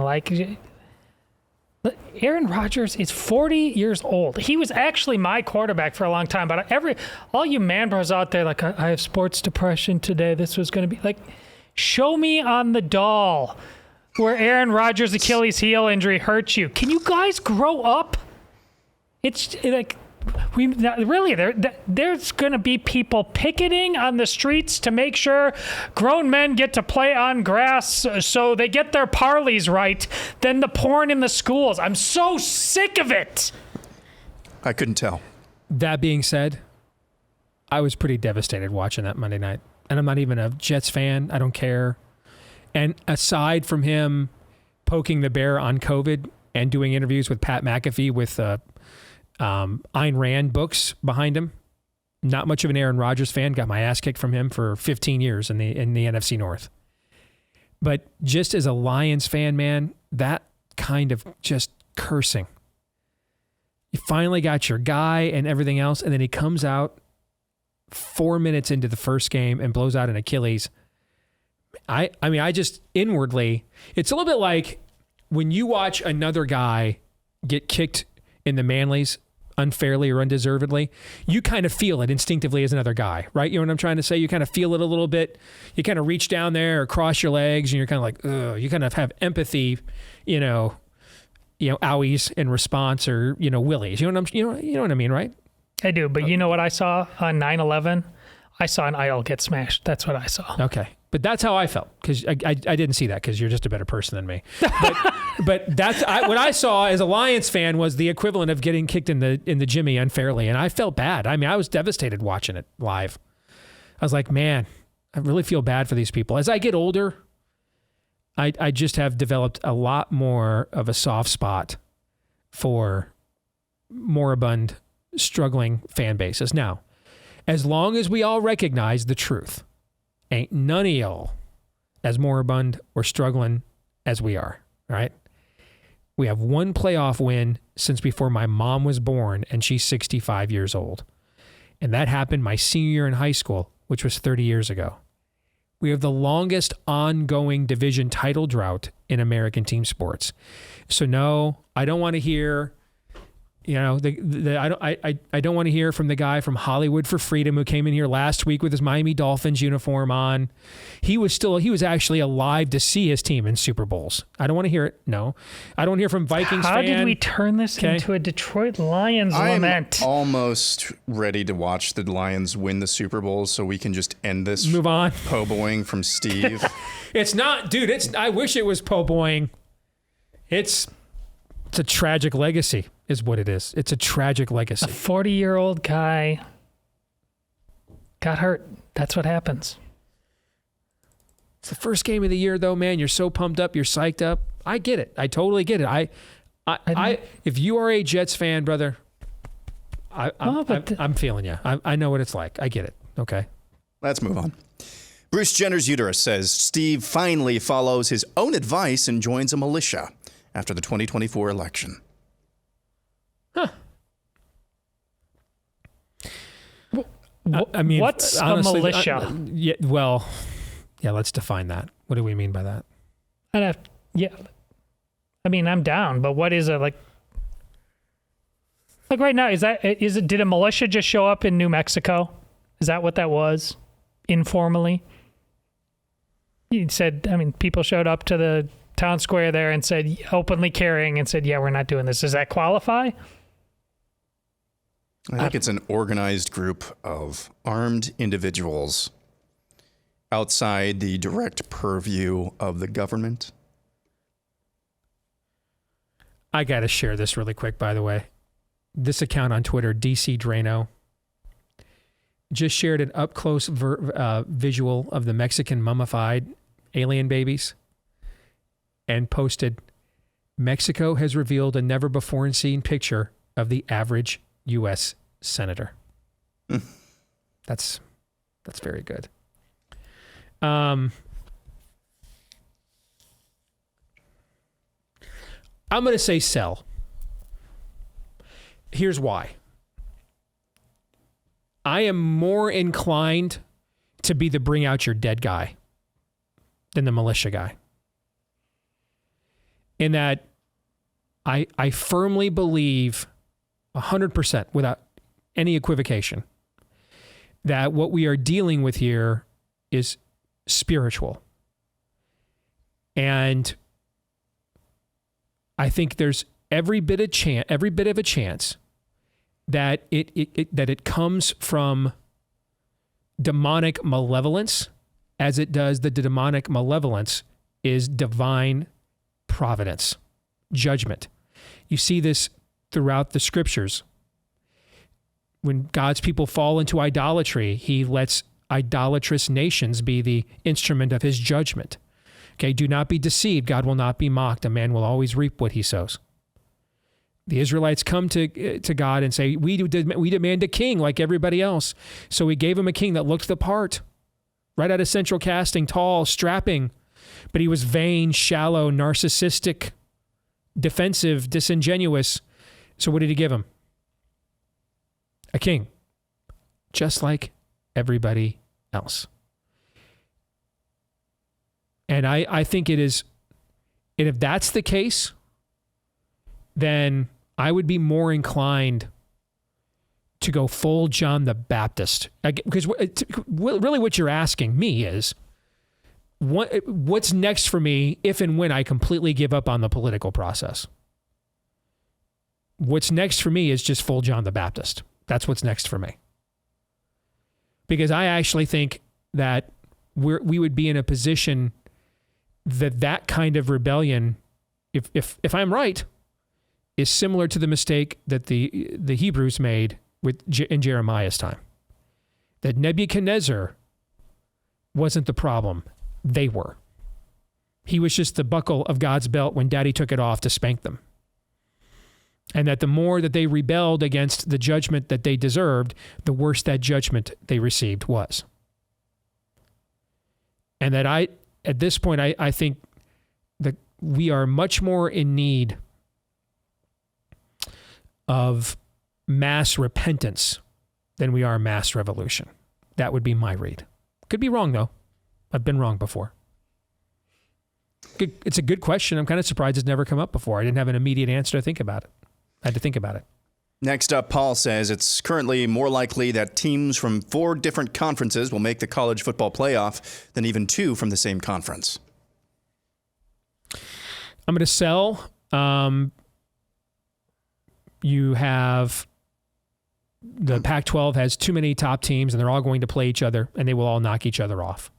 Aaron Rodgers is 40 years old. He was actually my quarterback for a long time, but all you man bros out there, I have sports depression today. This was going to be show me on the doll where Aaron Rodgers' Achilles heel injury hurt you. Can you guys grow up? It's there's going to be people picketing on the streets to make sure grown men get to play on grass so they get their parlays right, than the porn in the schools. I'm so sick of it. I couldn't tell. That being said, I was pretty devastated watching that Monday night. And I'm not even a Jets fan. I don't care. And aside from him poking the bear on COVID and doing interviews with Pat McAfee with Ayn Rand books behind him. Not much of an Aaron Rodgers fan. Got my ass kicked from him for 15 years in the NFC North. But just as a Lions fan, man, that kind of just cursing. You finally got your guy and everything else, and then he comes out 4 minutes into the first game and blows out an Achilles. I just inwardly, it's a little bit like when you watch another guy get kicked in the Manleys unfairly or undeservedly, you kind of feel it instinctively as another guy, right? You know what I'm trying to say? You kind of feel it a little bit. You kind of reach down there or cross your legs and you're kind of like, ugh. You kind of have empathy, owies in response, or, willies. You know what I mean, right? I do, but you know what I saw on 9/11? I saw an idol get smashed. That's what I saw. Okay. But that's how I felt, because I didn't see that, because you're just a better person than me. But that's what I saw as a Lions fan was the equivalent of getting kicked in the Jimmy unfairly, and I felt bad. I mean, I was devastated watching it live. I was like, man, I really feel bad for these people. As I get older, I just have developed a lot more of a soft spot for moribund, struggling fan bases. Now, as long as we all recognize the truth, ain't none of y'all as moribund or struggling as we are, right? We have one playoff win since before my mom was born, and she's 65 years old. And that happened my senior year in high school which was 30 years ago. We have the longest ongoing division title drought in American team sports. So no, I don't want to hear, I don't want to hear from the guy from Hollywood for Freedom who came in here last week with his Miami Dolphins uniform on. He was actually alive to see his team in Super Bowls. I don't want to hear it. No, I don't hear from Vikings How fan. did we turn this into a Detroit Lions lament? I'm almost ready to watch the Lions win the Super Bowl so we can just end this. Move on. Po-boing from Steve. It's not, dude. I wish it was po-boing. It's a tragic legacy. Is what it is. It's a tragic legacy. A 40-year-old guy got hurt. That's what happens. It's the first game of the year, though, man. You're so pumped up. You're psyched up. I get it. I totally get it. If you are a Jets fan, brother, I'm feeling you. I know what it's like. I get it. Okay. Let's move on. Bruce Jenner's uterus says Steve finally follows his own advice and joins a militia after the 2024 election. Huh. I mean, what's honestly, a militia? Let's define that. What do we mean by that? I mean, I'm down, but what is it like? Like right now, did a militia just show up in New Mexico? Is that what that was? Informally? You said, people showed up to the town square there and said, openly carrying, and said, yeah, we're not doing this. Does that qualify? I think it's an organized group of armed individuals outside the direct purview of the government. I got to share this really quick, by the way. This account on Twitter, DC Drano, just shared an up-close visual of the Mexican mummified alien babies and posted, Mexico has revealed a never-before-seen picture of the average U.S. senator. That's very good. I'm going to say sell. Here's why. I am more inclined to be the bring out your dead guy than the militia guy. In that I firmly believe 100% without any equivocation that what we are dealing with here is spiritual. And I think there's every bit of a chance that it comes from demonic malevolence, as it does the demonic malevolence is divine providence, judgment. You see this throughout the scriptures. When God's people fall into idolatry, he lets idolatrous nations be the instrument of his judgment. Okay, do not be deceived. God will not be mocked. A man will always reap what he sows. The Israelites come to God and say, we demand a king like everybody else. So he gave him a king that looked the part, right out of central casting, tall, strapping, but he was vain, shallow, narcissistic, defensive, disingenuous. So what did he give him? A king, just like everybody else. And I think it is, and if that's the case, then I would be more inclined to go full John the Baptist. Because really what you're asking me is, what's next for me if and when I completely give up on the political process? What's next for me is just full John the Baptist. That's what's next for me. Because I actually think that we would be in a position that kind of rebellion, if I'm right, is similar to the mistake that the Hebrews made in Jeremiah's time. That Nebuchadnezzar wasn't the problem. They were. He was just the buckle of God's belt when Daddy took it off to spank them. And that the more that they rebelled against the judgment that they deserved, the worse that judgment they received was. And that at this point, I think that we are much more in need of mass repentance than we are mass revolution. That would be my read. Could be wrong, though. I've been wrong before. It's a good question. I'm kind of surprised it's never come up before. I didn't have an immediate answer to think about it. I had to think about it. Next up, Paul says it's currently more likely that teams from 4 different conferences will make the college football playoff than even 2 from the same conference. I'm going to sell. You have the Pac-12 has too many top teams, and they're all going to play each other, and they will all knock each other off.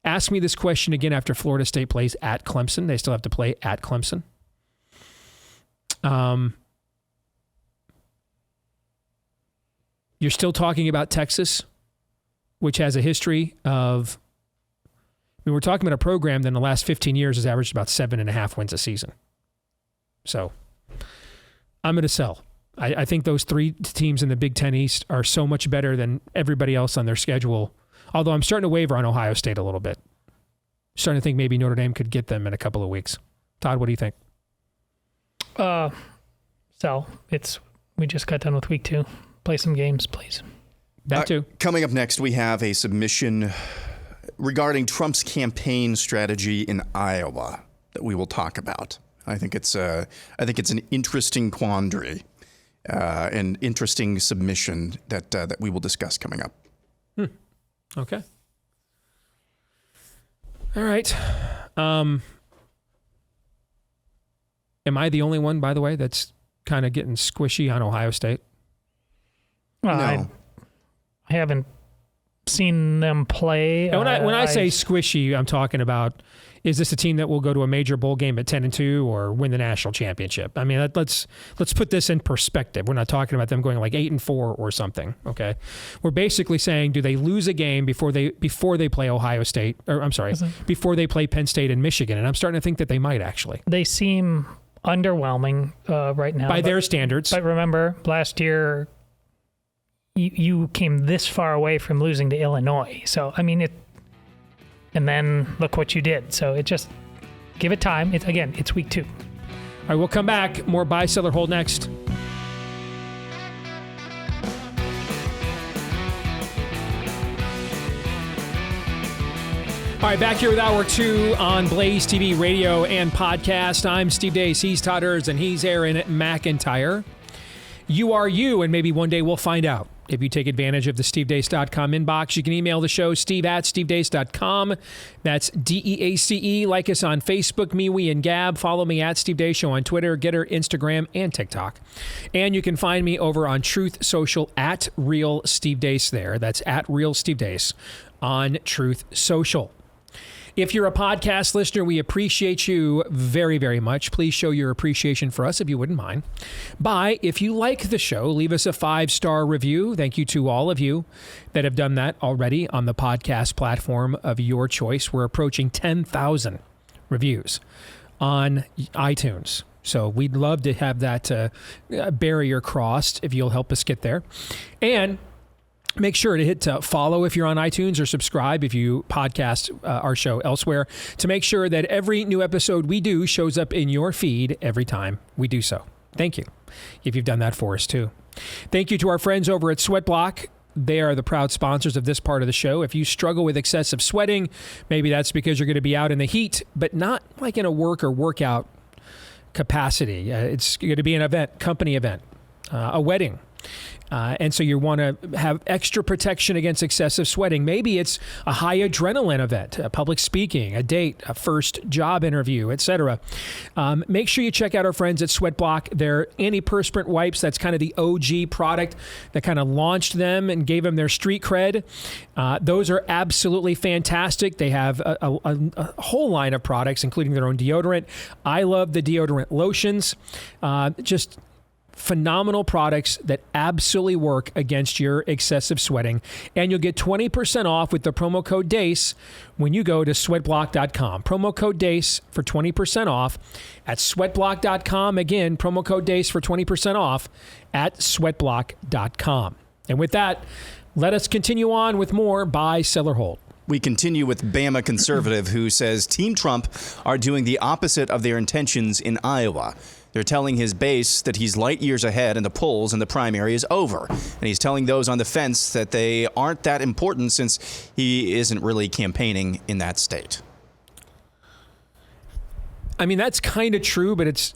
Ask me this question again after Florida State plays at Clemson. They still have to play at Clemson. You're still talking about Texas, which has a history of... I mean, we're talking about a program that in the last 15 years has averaged about 7.5 wins a season. So I'm going to sell. I think those 3 teams in the Big Ten East are so much better than everybody else on their schedule. Although I'm starting to waver on Ohio State a little bit. Starting to think maybe Notre Dame could get them in a couple of weeks. Todd, what do you think? So we just got done with week 2. Play some games, please. That too. Coming up next, we have a submission regarding Trump's campaign strategy in Iowa that we will talk about. I think it's an interesting quandary, an interesting submission that we will discuss coming up. Okay. All right. Am I the only one, by the way, that's kind of getting squishy on Ohio State? Well, No. I haven't seen them play. And when I say squishy, I'm talking about, is this a team that will go to a major bowl game at 10-2 or win the national championship? I mean, let's put this in perspective. We're not talking about them going like 8-4 or something. Okay, we're basically saying, do they lose a game before they play Ohio State? Or I'm sorry, before they play Penn State and Michigan? And I'm starting to think that they might actually. They seem underwhelming right now by their standards. But remember, last year you came this far away from losing to Illinois. So I mean it. And then look what you did. So it just, give it time. It's week 2. All right, we'll come back. More buy, sell, or hold next. All right, back here with Hour 2 on Blaze TV radio and podcast. I'm Steve Deace. He's Todd Erz, and he's Aaron McIntyre. You are you, and maybe one day we'll find out. If you take advantage of the stevedeace.com inbox, you can email the show, steve@stevedeace.com. That's DEACE. Like us on Facebook, MeWe, and Gab. Follow me at Steve Deace Show on Twitter, Getter, Instagram, and TikTok. And you can find me over on Truth Social at Real Steve Deace there. That's at Real Steve Deace on Truth Social. If you're a podcast listener, we appreciate you very, very much. Please show your appreciation for us if you wouldn't mind. If you like the show, leave us a 5-star review. Thank you to all of you that have done that already on the podcast platform of your choice. We're approaching 10,000 reviews on iTunes. So we'd love to have that barrier crossed if you'll help us get there. And make sure to hit follow if you're on iTunes or subscribe if you podcast our show elsewhere to make sure that every new episode we do shows up in your feed every time we do so. Thank you if you've done that for us too. Thank you to our friends over at Sweatblock. They are the proud sponsors of this part of the show. If you struggle with excessive sweating, maybe that's because you're going to be out in the heat, but not like in a work or workout capacity. It's going to be an event, company event, a wedding. And so you want to have extra protection against excessive sweating. Maybe it's a high adrenaline event, a public speaking, a date, a first job interview, etc. Make sure you check out our friends at Sweatblock. Their antiperspirant wipes, that's kind of the OG product that kind of launched them and gave them their street cred. Those are absolutely fantastic. They have a whole line of products, including their own deodorant. I love the deodorant lotions. Just phenomenal products that absolutely work against your excessive sweating. And you'll get 20% off with the promo code DEACE when you go to sweatblock.com. Promo code DEACE for 20% off at sweatblock.com. Again, promo code DEACE for 20% off at sweatblock.com. And with that, let us continue on with more buy, sell, or hold. We continue with Bama conservative who says Team Trump are doing the opposite of their intentions in Iowa. They're telling his base that he's light years ahead in the polls and the primary is over. And he's telling those on the fence that they aren't that important since he isn't really campaigning in that state. I mean, that's kind of true, but it's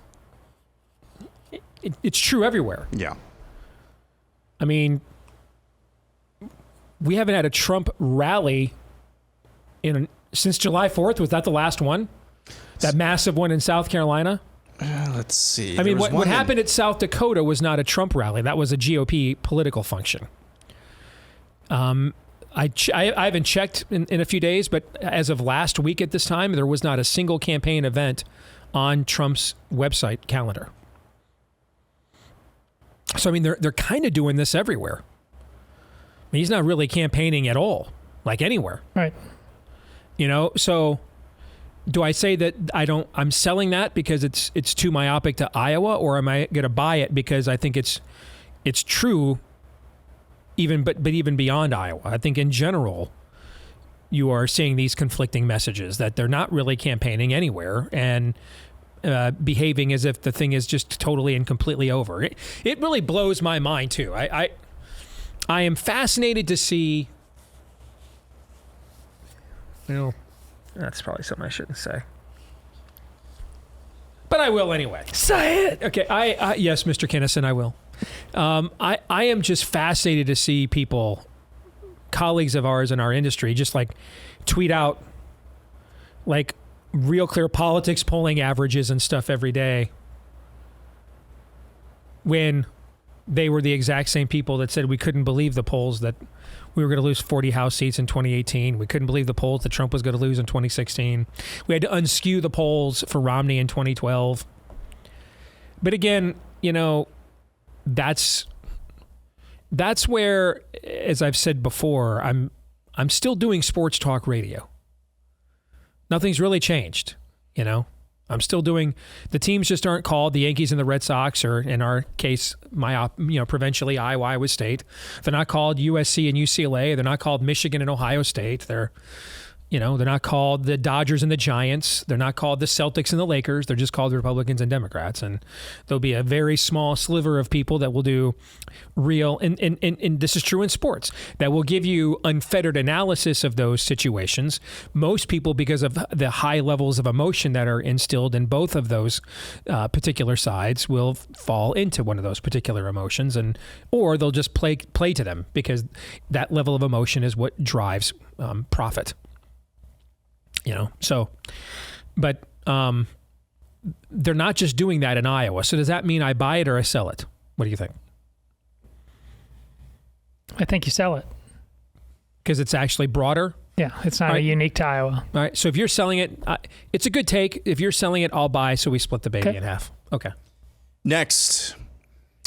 true everywhere. Yeah. I mean, we haven't had a Trump rally since July 4th. Was that the last one? That massive one in South Carolina? Let's see. I mean, what happened at South Dakota was not a Trump rally. That was a GOP political function. I haven't checked in a few days, but as of last week at this time, there was not a single campaign event on Trump's website calendar. So, I mean, they're kind of doing this everywhere. I mean, he's not really campaigning at all, like anywhere. Right. You know, so do I say that I'm selling that because it's too myopic to Iowa, or am I going to buy it because I think it's true even beyond Iowa? I think in general you are seeing these conflicting messages that they're not really campaigning anywhere and behaving as if the thing is just totally and completely over. It really blows my mind too. I am fascinated to see. Well, that's probably something I shouldn't say, but I will anyway. Say it. Okay. Yes, Mr. Kinnison, I will. I am just fascinated to see people, colleagues of ours in our industry, just like tweet out like Real Clear Politics polling averages and stuff every day when they were the exact same people that said we couldn't believe the polls that we were going to lose 40 House seats in 2018. We couldn't believe the polls that Trump was going to lose in 2016. We had to unskew the polls for Romney in 2012. But again, you know, that's where, as I've said before, I'm still doing sports talk radio. Nothing's really changed, you know. I'm still doing, the teams just aren't called the Yankees and the Red Sox, or in our case, provincially Iowa State. They're not called USC and UCLA. They're not called Michigan and Ohio State. They're not called the Dodgers and the Giants. They're not called the Celtics and the Lakers. They're just called the Republicans and Democrats. And there'll be a very small sliver of people that will do real, and this is true in sports, that will give you unfettered analysis of those situations. Most people, because of the high levels of emotion that are instilled in both of those particular sides, will fall into one of those particular emotions, or they'll just play to them because that level of emotion is what drives profit. You know, so, but they're not just doing that in Iowa. So does that mean I buy it or I sell it? What do you think? I think you sell it. Because it's actually broader? Yeah, it's not unique to Iowa. All right, so if you're selling it, it's a good take. If you're selling it, I'll buy, so we split the baby in half. Okay. Next,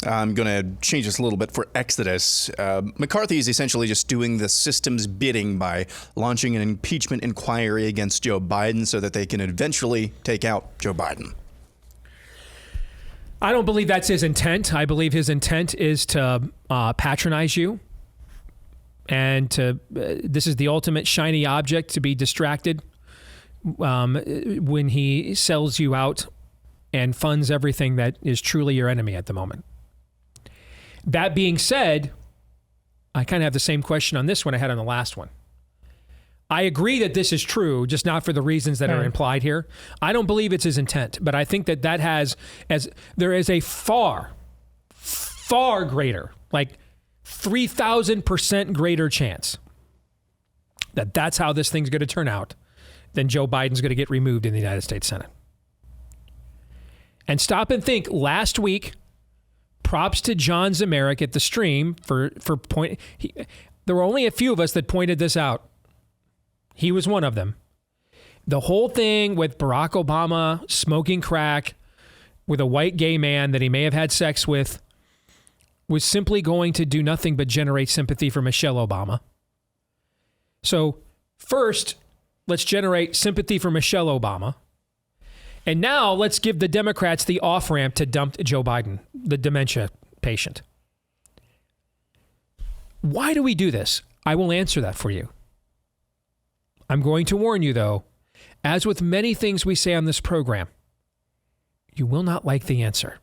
I'm going to change this a little bit for Exodus. McCarthy is essentially just doing the system's bidding by launching an impeachment inquiry against Joe Biden so that they can eventually take out Joe Biden. I don't believe that's his intent. I believe his intent is to patronize you and this is the ultimate shiny object to be distracted when he sells you out and funds everything that is truly your enemy at the moment. That being said, I kind of have the same question on this one I had on the last one. I agree that this is true, just not for the reasons that are implied here. I don't believe it's his intent, but I think that there is a far, far greater, like 3,000% greater chance that that's how this thing's going to turn out than Joe Biden's going to get removed in the United States Senate. And stop and think, last week, props to John Zemerick at the stream for there were only a few of us that pointed this out. He was one of them. The whole thing with Barack Obama smoking crack with a white gay man that he may have had sex with was simply going to do nothing but generate sympathy for Michelle Obama. So first, let's generate sympathy for Michelle Obama. And now let's give the Democrats the off-ramp to dump Joe Biden, the dementia patient. Why do we do this? I will answer that for you. I'm going to warn you, though, as with many things we say on this program, you will not like the answer.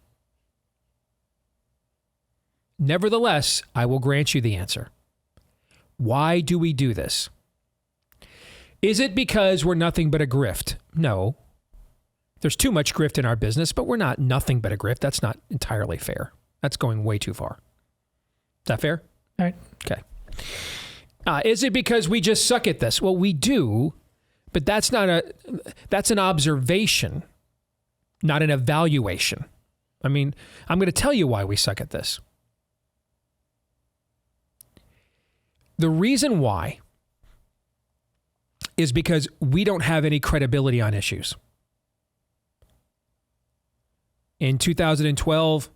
Nevertheless, I will grant you the answer. Why do we do this? Is it because we're nothing but a grift? No. There's too much grift in our business, but we're not nothing but a grift. That's not entirely fair. That's going way too far. Is that fair? All right. Okay. Is it because we just suck at this? Well, we do, but that's an observation, not an evaluation. I mean, I'm going to tell you why we suck at this. The reason why is because we don't have any credibility on issues. In 2012,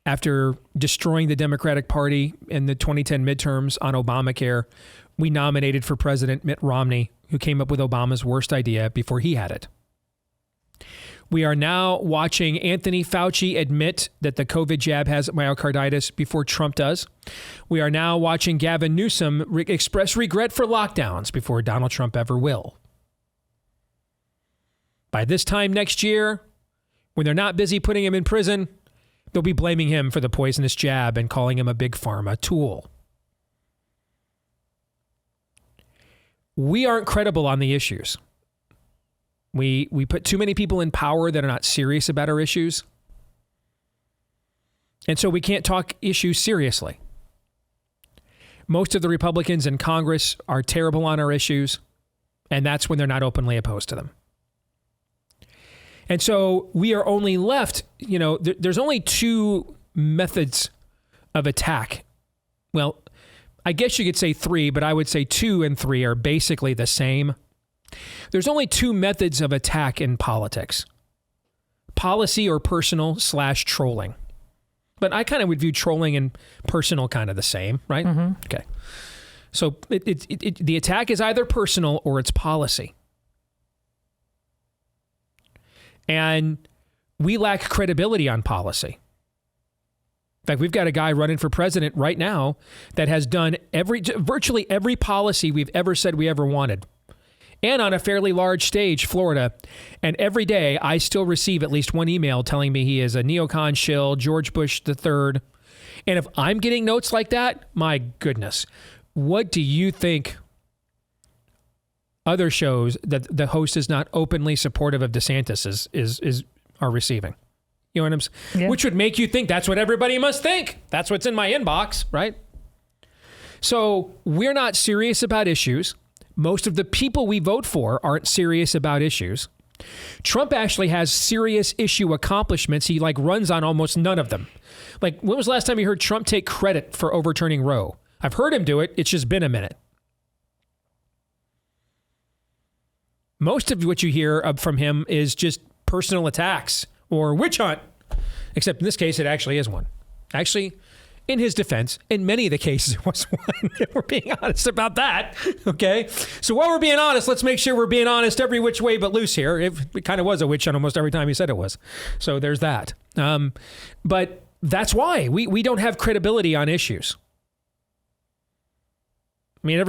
after destroying the Democratic Party in the 2010 midterms on Obamacare, we nominated for president Mitt Romney, who came up with Obama's worst idea before he had it. We are now watching Anthony Fauci admit that the COVID jab has myocarditis before Trump does. We are now watching Gavin Newsom express regret for lockdowns before Donald Trump ever will. By this time next year, when they're not busy putting him in prison, they'll be blaming him for the poisonous jab and calling him a big pharma tool. We aren't credible on the issues. We put too many people in power that are not serious about our issues. And so we can't talk issues seriously. Most of the Republicans in Congress are terrible on our issues, and that's when they're not openly opposed to them. And so we are only left, there's only two methods of attack. Well, I guess you could say three, but I would say 2 and 3 are basically the same. There's only two methods of attack in politics: policy or personal / trolling. But I kind of would view trolling and personal kind of the same, right? Mm-hmm. Okay. So the attack is either personal or it's policy. And we lack credibility on policy. In fact, we've got a guy running for president right now that has done virtually every policy we've ever said we ever wanted. And on a fairly large stage, Florida. And every day, I still receive at least one email telling me he is a neocon shill, George Bush III. And if I'm getting notes like that, my goodness, what do you think other shows that the host is not openly supportive of DeSantis are receiving? You know what I'm saying? Yeah. Which would make you think that's what everybody must think. That's what's in my inbox, right? So we're not serious about issues. Most of the people we vote for aren't serious about issues. Trump actually has serious issue accomplishments. He runs on almost none of them. When was the last time you heard Trump take credit for overturning Roe? I've heard him do it. It's just been a minute. Most of what you hear from him is just personal attacks or witch hunt. Except in this case, it actually is one. Actually, in his defense, in many of the cases, it was one. We're being honest about that. Okay? So while we're being honest, let's make sure we're being honest every which way but loose here. It kind of was a witch hunt almost every time he said it was. So there's that. But that's why we don't have credibility on issues. I mean,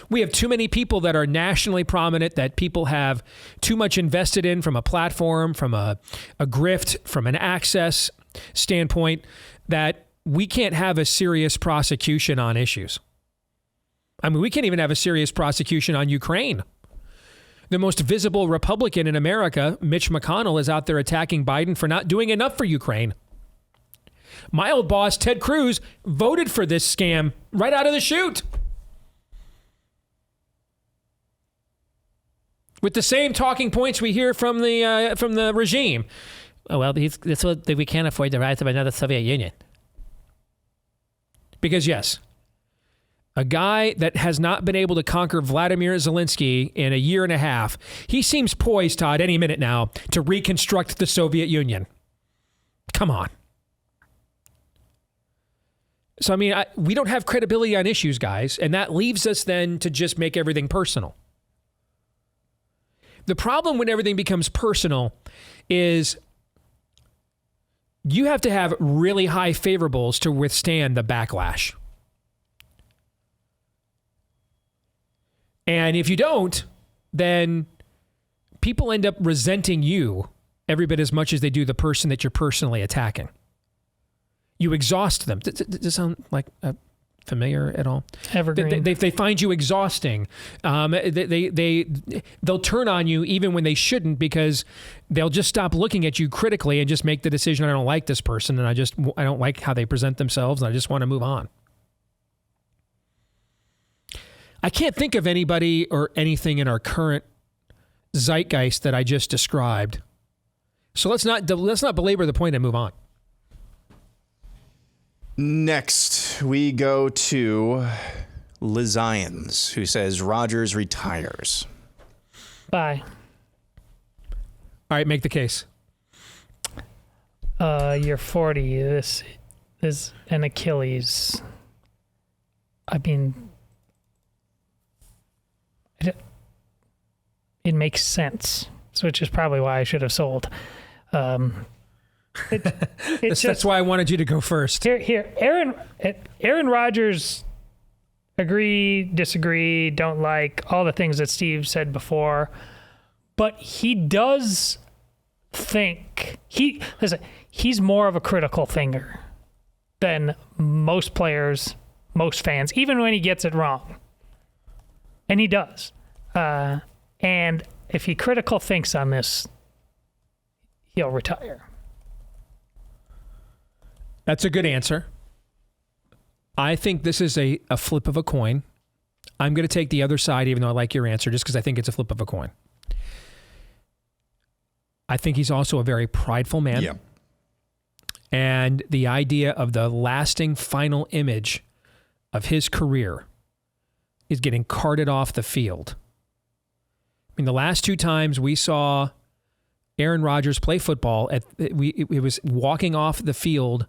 we have too many people that are nationally prominent, that people have too much invested in from a platform, from a grift, from an access standpoint, that we can't have a serious prosecution on issues. I mean, we can't even have a serious prosecution on Ukraine. The most visible Republican in America, Mitch McConnell, is out there attacking Biden for not doing enough for Ukraine. My old boss, Ted Cruz, voted for this scam right out of the chute. With the same talking points we hear from the regime. Oh, well, we can't afford the rise of another Soviet Union. Because, yes, a guy that has not been able to conquer Vladimir Zelensky in a year and a half, he seems poised, Todd, any minute now, to reconstruct the Soviet Union. Come on. So, I mean, we don't have credibility on issues, guys, and that leaves us then to just make everything personal. The problem when everything becomes personal is you have to have really high favorables to withstand the backlash. And if you don't, then people end up resenting you every bit as much as they do the person that you're personally attacking. You exhaust them. Does this sound like familiar at all? Evergreen. They find you exhausting. They'll turn on you even when they shouldn't, because they'll just stop looking at you critically and just make the decision, I don't like this person, and I don't like how they present themselves, and I just want to move on. I can't think of anybody or anything in our current zeitgeist that I just described. So let's not belabor the point and move on. Next, we go to Lizions, who says Rodgers retires. Bye. All right, make the case. You're 40. This is an Achilles. I mean, it makes sense, which is probably why I should have sold. That's why I wanted you to go first. Here, Aaron Rodgers, agree, disagree, don't like, all the things that Steve said before, but he does think he's more of a critical thinker than most players, most fans, even when he gets it wrong, and he does. And if he critical thinks on this, he'll retire. That's a good answer. I think this is a flip of a coin. I'm going to take the other side, even though I like your answer, just because I think it's a flip of a coin. I think he's also a very prideful man. Yeah. And the idea of the lasting final image of his career is getting carted off the field. I mean, the last two times we saw Aaron Rodgers play football, it was walking off the field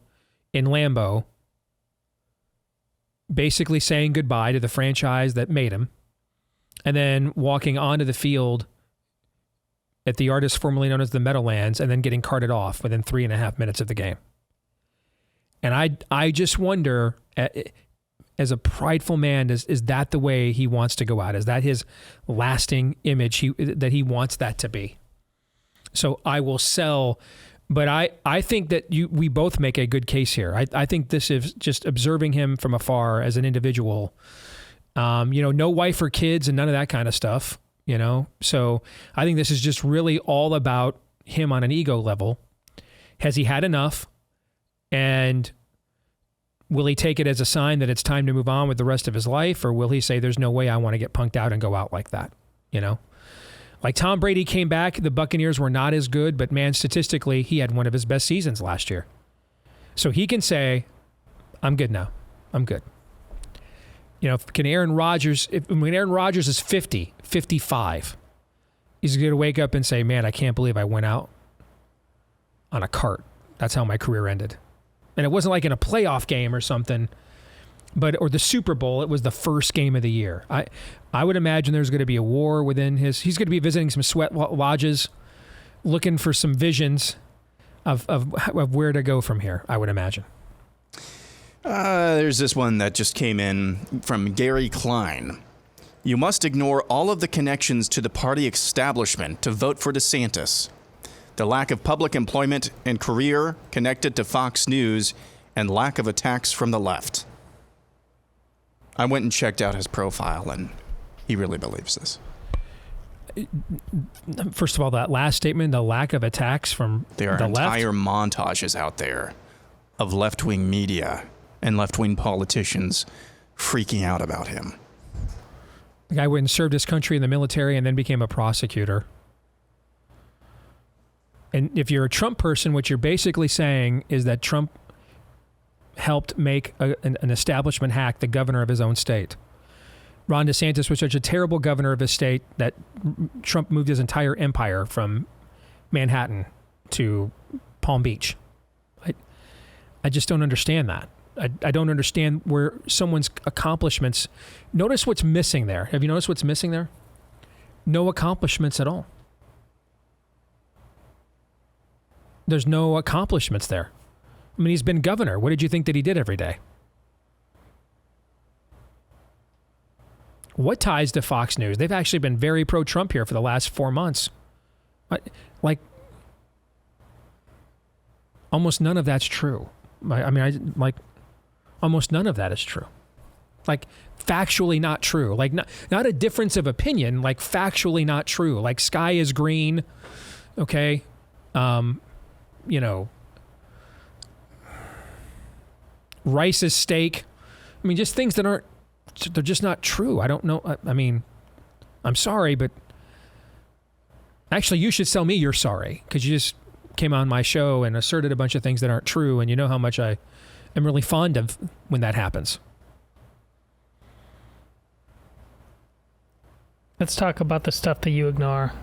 in Lambeau, basically saying goodbye to the franchise that made him, and then walking onto the field at the artist formerly known as the Meadowlands, and then getting carted off within 3.5 minutes of the game. And I just wonder, as a prideful man, is that the way he wants to go out? Is that his lasting image that he wants that to be? So I will sell. But I think that we both make a good case here. I think this is just observing him from afar as an individual. No wife or kids and none of that kind of stuff, So I think this is just really all about him on an ego level. Has he had enough? And will he take it as a sign that it's time to move on with the rest of his life? Or will he say, there's no way I want to get punked out and go out like that, Like Tom Brady came back, the Buccaneers were not as good, but man, statistically, he had one of his best seasons last year. So he can say, I'm good now. I'm good. Can Aaron Rodgers, when Aaron Rodgers is 50, 55, he's going to wake up and say, man, I can't believe I went out on a cart. That's how my career ended. And it wasn't like in a playoff game or something, or the Super Bowl. It was the first game of the year. I would imagine there's going to be a war within he's going to be visiting some sweat lodges, looking for some visions of where to go from here, I would imagine. There's this one that just came in from Gary Klein. You must ignore all of the connections to the party establishment to vote for DeSantis. The lack of public employment and career connected to Fox News and lack of attacks from the left. I went and checked out his profile, and he really believes this. First of all, that last statement, the lack of attacks from the left. There are entire montages out there of left-wing media and left-wing politicians freaking out about him. The guy went and served his country in the military and then became a prosecutor. And if you're a Trump person, what you're basically saying is that Trump helped make an establishment hack the governor of his own state. Ron DeSantis was such a terrible governor of his state that Trump moved his entire empire from Manhattan to Palm Beach. I just don't understand that. I don't understand where someone's accomplishments. Notice what's missing there. Have you noticed what's missing there? No accomplishments at all. There's no accomplishments there. I mean, he's been governor. What did you think that he did every day? What ties to Fox News? They've actually been very pro-Trump here for the last 4 months. Like, almost none of that's true. Almost none of that is true. Like, factually not true. Like, not a difference of opinion, like, factually not true. Like, sky is green, okay? You know, rice is steak. I mean, just things that aren't, they're just not true. I don't know. I mean, I'm sorry, but actually you should tell me you're sorry, because you just came on my show and asserted a bunch of things that aren't true, and you know how much I am really fond of when that happens. Let's talk about the stuff that you ignore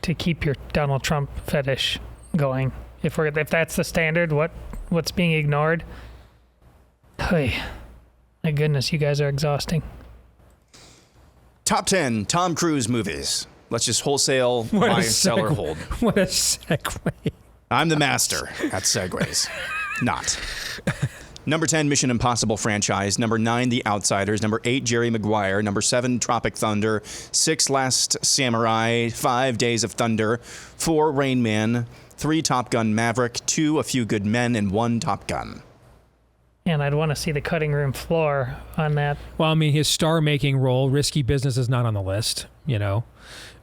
to keep your Donald Trump fetish going. If that's the standard, what's being ignored? Hey, my goodness, you guys are exhausting. Top 10 Tom Cruise movies. Let's just wholesale buy, sell, or hold. What a segue. I'm the master at segues. Not. Number 10, Mission Impossible franchise. Number 9, The Outsiders. Number 8, Jerry Maguire. Number 7, Tropic Thunder. 6, Last Samurai. 5, Days of Thunder. 4, Rain Man. 3, Top Gun Maverick. 2, A Few Good Men. And 1, Top Gun. And I'd want to see the cutting room floor on that. Well, I mean, his star-making role, Risky Business, is not on the list, you know.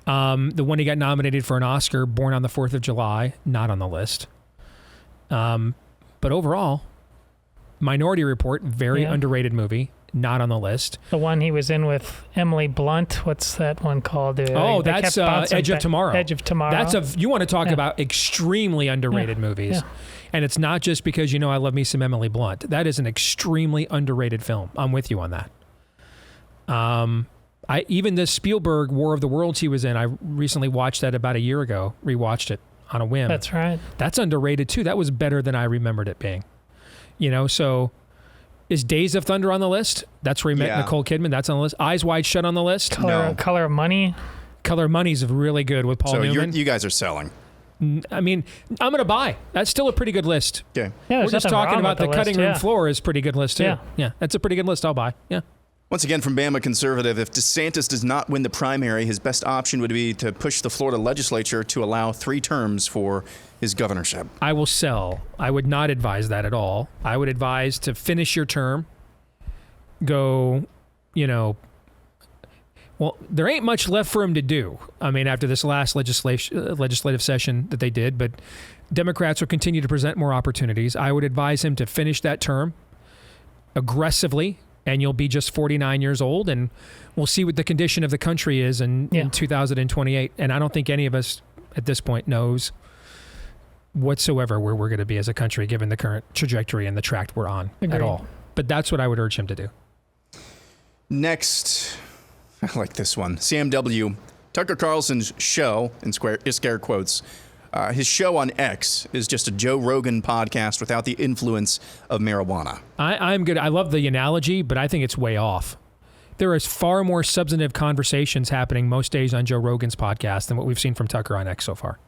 The one he got nominated for an Oscar, Born on the 4th of July, not on the list. But overall, Minority Report, very underrated movie, not on the list. The one he was in with Emily Blunt, what's that one called? That's Edge of Tomorrow. Edge of Tomorrow. You want to talk about extremely underrated movies. Yeah. And it's not just because, you know, I love me some Emily Blunt. That is an extremely underrated film. I'm with you on that. Even the Spielberg War of the Worlds he was in, I recently watched that about a year ago, rewatched it on a whim. That's right. That's underrated too. That was better than I remembered it being. You know, so is Days of Thunder on the list? That's where he met Nicole Kidman. That's on the list. Eyes Wide Shut on the list? Color of Money? Color of Money is really good with Paul Newman. So you guys are selling. I mean, I'm going to buy. That's still a pretty good list. Okay. Yeah, we're just talking about the cutting room floor is a pretty good list too. Yeah, that's a pretty good list. I'll buy. Yeah. Once again, from Bama Conservative, if DeSantis does not win the primary, his best option would be to push the Florida legislature to allow 3 terms for his governorship. I will sell. I would not advise that at all. I would advise to finish your term, go, you know, well, there ain't much left for him to do. I mean, after this last legislative session that they did, but Democrats will continue to present more opportunities. I would advise him to finish that term aggressively, and you'll be just 49 years old, and we'll see what the condition of the country is in 2028. And I don't think any of us at this point knows whatsoever where we're going to be as a country, given the current trajectory and the track we're on at all. But that's what I would urge him to do. Next, I like this one. Sam W. Tucker Carlson's show, in scare quotes, his show on X is just a Joe Rogan podcast without the influence of marijuana. I'm good. I love the analogy, but I think it's way off. There is far more substantive conversations happening most days on Joe Rogan's podcast than what we've seen from Tucker on X so far.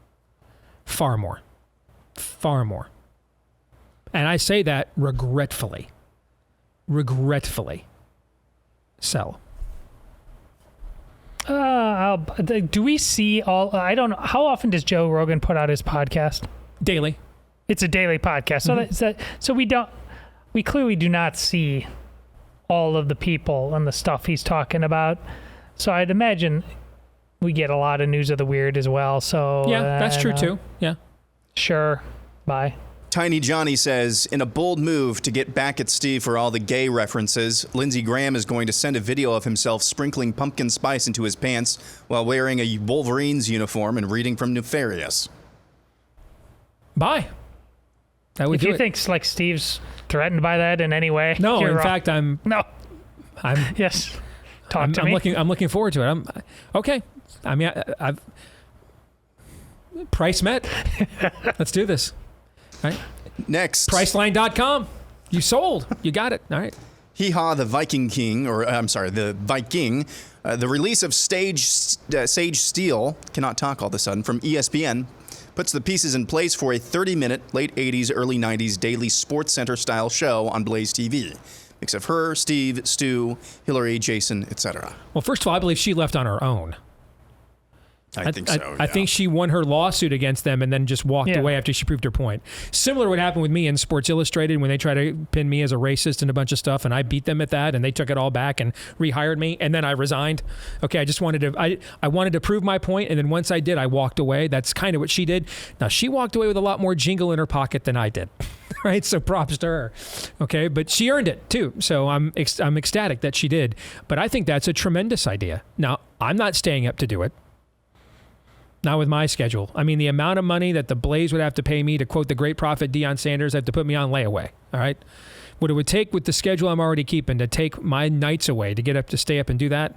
Far more. Far more. And I say that regretfully. Regretfully. Sell. Do we see all? I don't know. How often does Joe Rogan put out his podcast? Daily. It's a daily podcast. So so we clearly do not see all of the people and the stuff he's talking about. So I'd imagine we get a lot of news of the weird as well. So yeah, that's true too. Yeah. Sure. Bye. Tiny Johnny says, in a bold move to get back at Steve for all the gay references, Lindsey Graham is going to send a video of himself sprinkling pumpkin spice into his pants while wearing a Wolverines uniform and reading from Nefarious. Bye. If you think like Steve's threatened by that in any way, no. In wrong. fact, I'm yes. Talk to me. I'm looking forward to it. I'm okay. I mean, I've price met. Let's do this. All right. Next. Priceline.com. You sold. You got it. All right. Hee Haw, the Viking King, the Viking. The release of Sage Steel, cannot talk all of a sudden, from ESPN, puts the pieces in place for a 30-minute, late 80s, early 90s daily Sports Center-style show on BlazeTV. except for her, Steve, Stu, Hillary, Jason, etc. Well, first of all, I believe she left on her own. I think so. I think she won her lawsuit against them and then just walked away after she proved her point. Similar what happened with me in Sports Illustrated when they tried to pin me as a racist and a bunch of stuff, and I beat them at that, and they took it all back and rehired me, and then I resigned. Okay, I just wanted to I wanted to prove my point, and then once I did, I walked away. That's kind of what she did. Now, she walked away with a lot more jingle in her pocket than I did. Right? So props to her. Okay, but she earned it too. So I'm ecstatic that she did. But I think that's a tremendous idea. Now, I'm not staying up to do it. Not with my schedule. I mean, the amount of money that the Blaze would have to pay me, to quote the great prophet Deion Sanders, have to put me on layaway. All right? What it would take with the schedule I'm already keeping to take my nights away to get up to stay up and do that,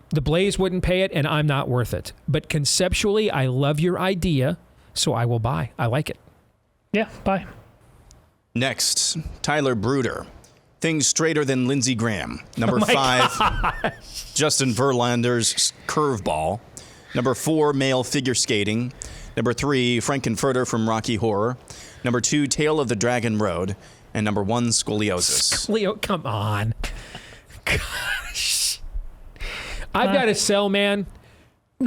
the Blaze wouldn't pay it, and I'm not worth it. But conceptually, I love your idea, so I will buy. I like it. Yeah, buy. Next, Tyler Bruder. Things straighter than Lindsey Graham. Number 5, Justin Verlander's curveball. Number 4, male figure skating. Number 3, Frankenfurter from Rocky Horror. Number 2, Tale of the Dragon Road. And number 1, scoliosis. Come on. Gosh. I've got to sell, man.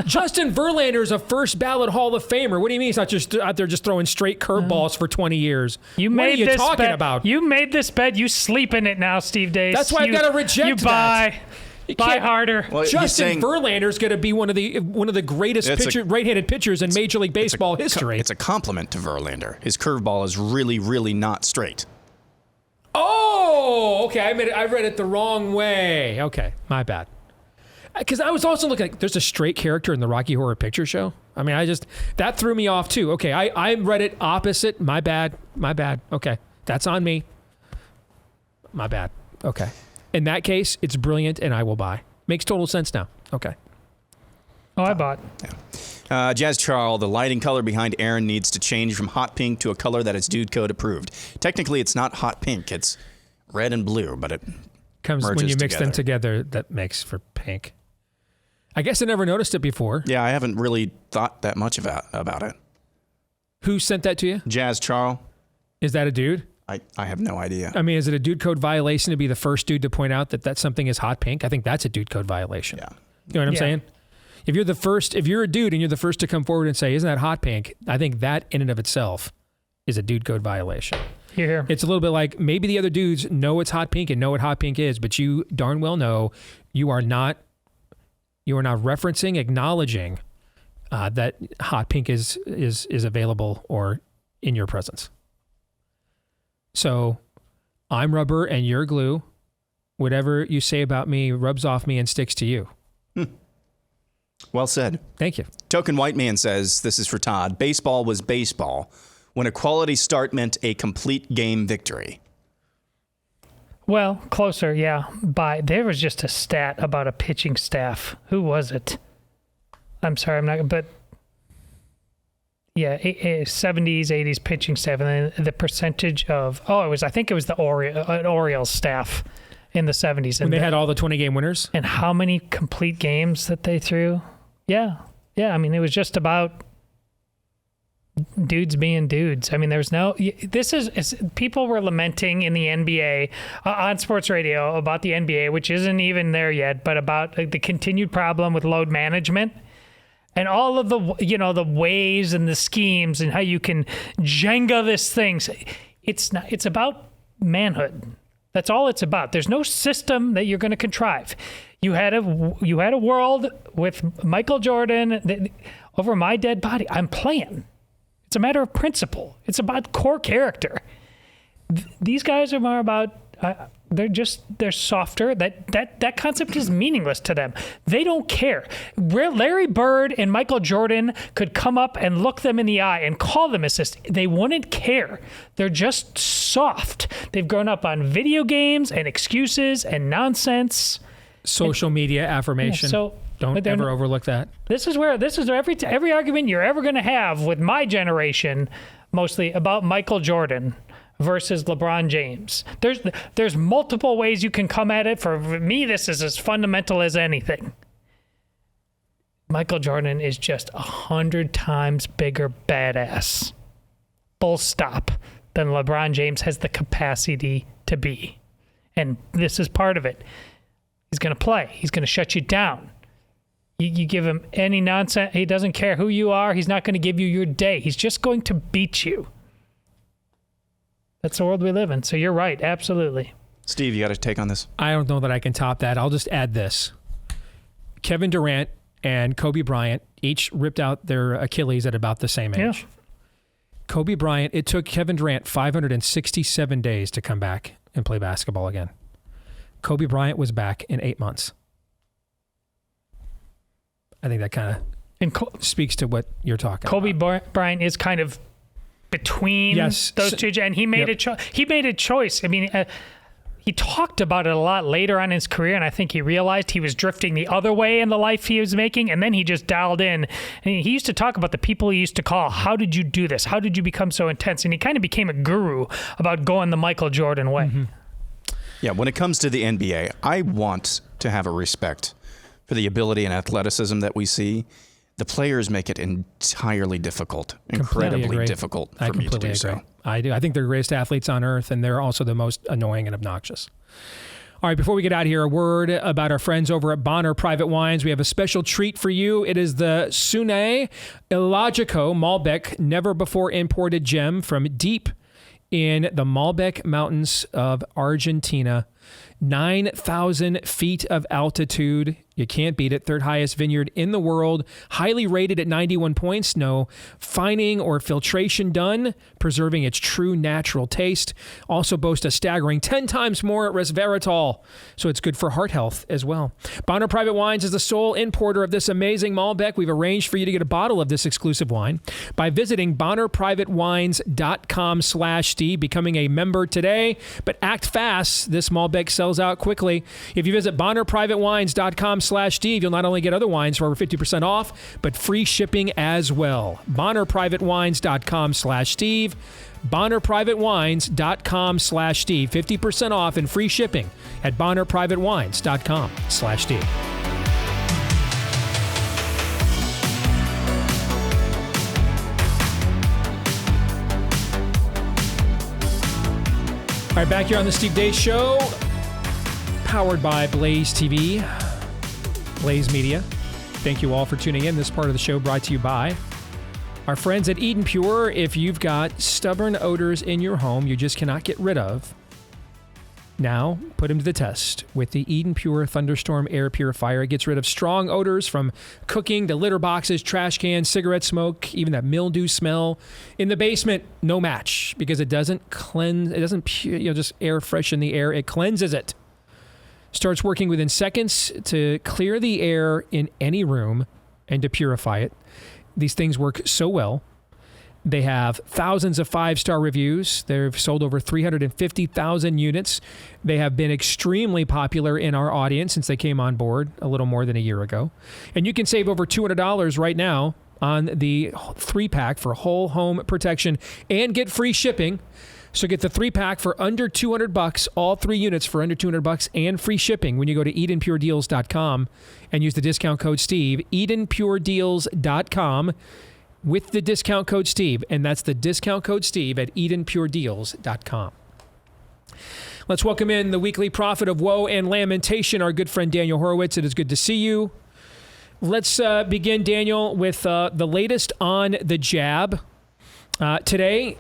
Justin Verlander is a first ballot Hall of Famer. What do you mean he's not just out there just throwing straight curveballs for 20 years? What are you talking about? You made this bed. You sleep in it now, Steve Deace. That's why I've got to reject you buy. that. Buy harder. Well, Justin Verlander is going to be one of the greatest right-handed pitchers in Major League Baseball history. It's a compliment to Verlander. His curveball is really, really not straight. Oh, okay. I read it the wrong way. Okay, my bad. Because I was also looking at, there's a straight character in the Rocky Horror Picture Show. I mean, that threw me off too. Okay, I read it opposite. My bad. Okay, that's on me. My bad. Okay. In that case, it's brilliant, and I will buy. Makes total sense now. Okay. Oh, I bought. Yeah. Jazz Charles, the lighting color behind Aaron needs to change from hot pink to a color that is Dude Code approved. Technically, it's not hot pink. It's red and blue, but it comes when you mix them together. That makes for pink. I guess I never noticed it before. Yeah, I haven't really thought that much about it. Who sent that to you? Jazz Charles. Is that a dude? I have no idea. I mean, is it a dude code violation to be the first dude to point out that something is hot pink? I think that's a dude code violation. Yeah. You know what I'm saying? If you're a dude and you're the first to come forward and say, isn't that hot pink? I think that in and of itself is a dude code violation. Here. It's a little bit like maybe the other dudes know it's hot pink and know what hot pink is, but you darn well know you are not referencing, acknowledging that hot pink is available or in your presence. So I'm rubber and you're glue. Whatever you say about me rubs off me and sticks to you. Well said. Thank you. Token White Man says, this is for Todd, baseball was baseball when a quality start meant a complete game victory. Well, closer, yeah. There was just a stat about a pitching staff. Who was it? I'm sorry, but yeah, 70s, 80s pitching staff, and then the percentage of I think it was the Orioles staff in the 70s, when they had all the 20-game winners, and how many complete games that they threw. Yeah. I mean, it was just about dudes being dudes. I mean, there's no. People were lamenting in the NBA on sports radio about the NBA, which isn't even there yet, but about the continued problem with load management. And all of the ways and the schemes and how you can Jenga this thing. It's about manhood. That's all it's about. There's no system that you're going to contrive. You had a world with Michael Jordan over my dead body. I'm playing. It's a matter of principle. It's about core character. These guys are more about. They're softer. That concept is meaningless to them. They don't care. Larry Bird and Michael Jordan could come up and look them in the eye and call them assistant. They wouldn't care. They're just soft. They've grown up on video games and excuses and nonsense. Social media affirmation. Yeah, so don't ever overlook that. This is every argument you're ever going to have with my generation, mostly about Michael Jordan versus LeBron James. There's multiple ways you can come at it. For me, this is as fundamental as anything. Michael Jordan is just 100 times bigger badass, full stop, than LeBron James has the capacity to be. and this is part of it. He's going to play. He's going to shut you down. You give him any nonsense. He doesn't care who you are. He's not going to give you your day. He's just going to beat you. That's the world we live in. So you're right. Absolutely. Steve, you got a take on this? I don't know that I can top that. I'll just add this. Kevin Durant and Kobe Bryant each ripped out their Achilles at about the same age. Yeah. Kobe Bryant, it took Kevin Durant 567 days to come back and play basketball again. Kobe Bryant was back in 8 months. I think that kind of speaks to what you're talking Kobe about. Bryant is kind of between those two, and he made a choice. I mean, he talked about it a lot later on in his career, and I think he realized he was drifting the other way in the life he was making, and then he just dialed in. And he used to talk about the people he used to call, how did you do this? How did you become so intense? And he kind of became a guru about going the Michael Jordan way. Mm-hmm. Yeah, when it comes to the NBA, I want to have a respect for the ability and athleticism that we see. The players make it entirely difficult, incredibly difficult for me to do so. I do. I think they're the greatest athletes on earth, and they're also the most annoying and obnoxious. All right, before we get out of here, a word about our friends over at Bonner Private Wines. We have a special treat for you. It is the Sune Illogico Malbec Never Before Imported Gem from deep in the Malbec Mountains of Argentina. 9,000 feet of altitude. You can't beat it. Third highest vineyard in the world. Highly rated at 91 points. No fining or filtration done, preserving its true natural taste. Also boasts a staggering 10 times more resveratrol, so it's good for heart health as well. Bonner Private Wines is the sole importer of this amazing Malbec. We've arranged for you to get a bottle of this exclusive wine by visiting bonnerprivatewines.com/Steve, becoming a member today. But act fast. This Malbec sells out quickly. If you visit bonnerprivatewines.com/Steve, you'll not only get other wines for over 50% off, but free shipping as well. bonnerprivatewines.com/Steve. bonnerprivatewines.com/Steve. 50% off and free shipping at bonnerprivatewines.com/Steve. All right, back here on the Steve Deace Show, powered by Blaze TV, Blaze Media. Thank you all for tuning in. This part of the show brought to you by our friends at Eden Pure. If you've got stubborn odors in your home you just cannot get rid of, now put them to the test with the Eden Pure Thunderstorm Air Purifier. It gets rid of strong odors from cooking to litter boxes, trash cans, cigarette smoke, even that mildew smell in the basement. No match, because it doesn't cleanse, it doesn't just air freshen the air. It cleanses it. Starts working within seconds to clear the air in any room and to purify it. These things work so well. They have thousands of 5-star reviews. They've sold over 350,000 units. They have been extremely popular in our audience since they came on board a little more than a year ago. And you can save over $200 right now on the 3-pack for whole home protection and get free shipping. So get the 3-pack for under $200, all 3 units for under $200, and free shipping when you go to EdenPureDeals.com and use the discount code Steve. EdenPureDeals.com with the discount code Steve, and that's the discount code Steve at EdenPureDeals.com. Let's welcome in the weekly prophet of woe and lamentation, our good friend Daniel Horowitz. It is good to see you. Let's begin, Daniel, with the latest on the jab. Today,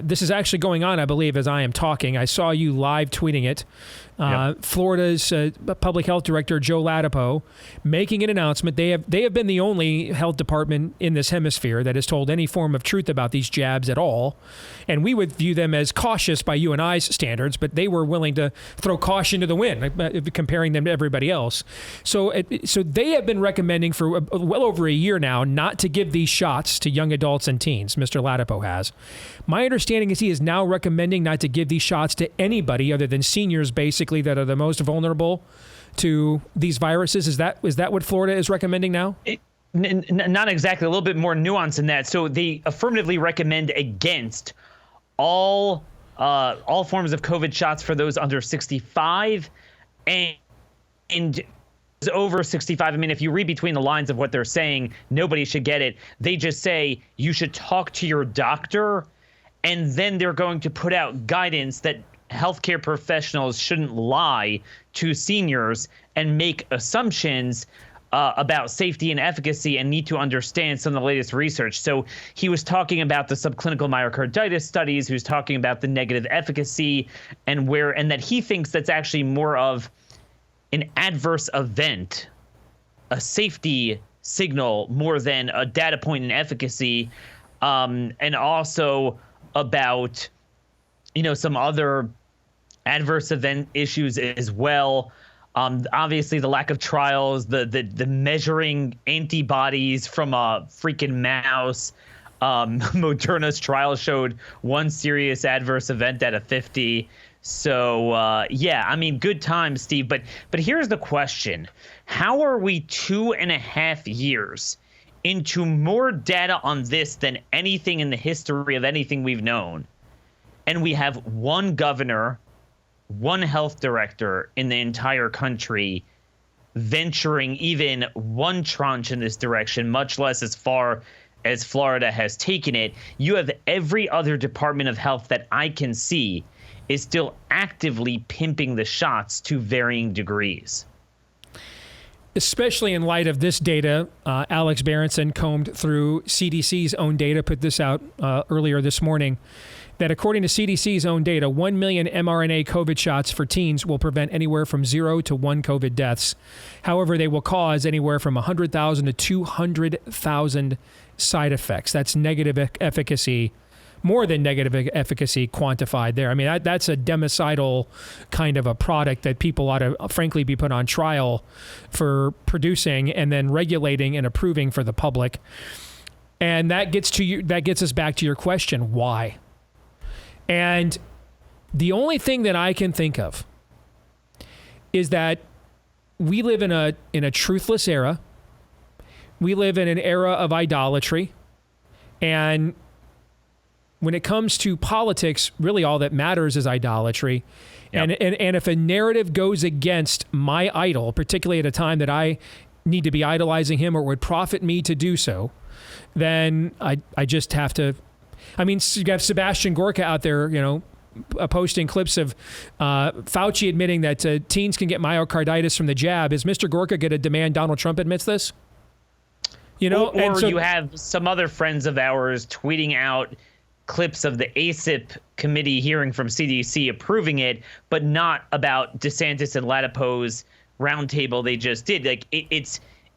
this is actually going on, I believe, as I am talking. I saw you live tweeting it. Florida's public health director, Joe Ladapo, making an announcement. They have been the only health department in this hemisphere that has told any form of truth about these jabs at all. And we would view them as cautious by you and I's standards, but they were willing to throw caution to the wind, comparing them to everybody else. So they have been recommending for well over a year now not to give these shots to young adults and teens, Mr. Ladapo has. My understanding is he is now recommending not to give these shots to anybody other than seniors, basically, that are the most vulnerable to these viruses. Is that what Florida is recommending now? Not exactly. A little bit more nuance in that. So they affirmatively recommend against all forms of COVID shots for those under 65 and over 65. I mean, if you read between the lines of what they're saying, nobody should get it. They just say you should talk to your doctor, and then they're going to put out guidance that healthcare professionals shouldn't lie to seniors and make assumptions about safety and efficacy and need to understand some of the latest research. So he was talking about the subclinical myocarditis studies. He was talking about the negative efficacy and that he thinks that's actually more of an adverse event, a safety signal more than a data point in efficacy, and also about, some other adverse event issues as well. Obviously, the lack of trials, the measuring antibodies from a freaking mouse. Moderna's trial showed one serious adverse event out of 50. So, good times, Steve. But here's the question. How are we 2.5 years into more data on this than anything in the history of anything we've known? And we have one governor, one health director in the entire country venturing even one tranche in this direction, much less as far as Florida has taken it. You have every other department of health that I can see is still actively pimping the shots to varying degrees. Especially in light of this data, Alex Berenson combed through CDC's own data, put this out earlier this morning, that according to CDC's own data, 1 million mRNA COVID shots for teens will prevent anywhere from 0 to 1 COVID deaths. However, they will cause anywhere from 100,000 to 200,000 side effects. That's negative efficacy, more than negative efficacy quantified there. I mean, that's a democidal kind of a product that people ought to, frankly, be put on trial for producing and then regulating and approving for the public. And that gets us back to your question, why? And the only thing that I can think of is that we live in a truthless era. We live in an era of idolatry. And when it comes to politics, really all that matters is idolatry. Yep. And if a narrative goes against my idol, particularly at a time that I need to be idolizing him or would profit me to do so, then I just have to. I mean, you have Sebastian Gorka out there, posting clips of Fauci admitting that teens can get myocarditis from the jab. Is Mr. Gorka going to demand Donald Trump admits this? Or you have some other friends of ours tweeting out clips of the ACIP committee hearing from CDC approving it, but not about DeSantis and Latipo's roundtable they just did. Like it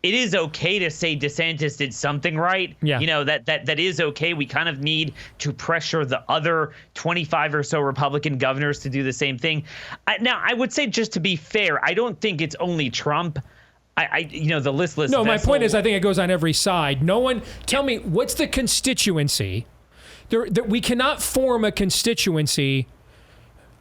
is okay to say DeSantis did something right. Yeah. That is okay. We kind of need to pressure the other 25 or so Republican governors to do the same thing. Now, I would say, just to be fair, I don't think it's only Trump. The listless. No, my point is, I think it goes on every side. No one, tell me, what's the constituency? We cannot form a constituency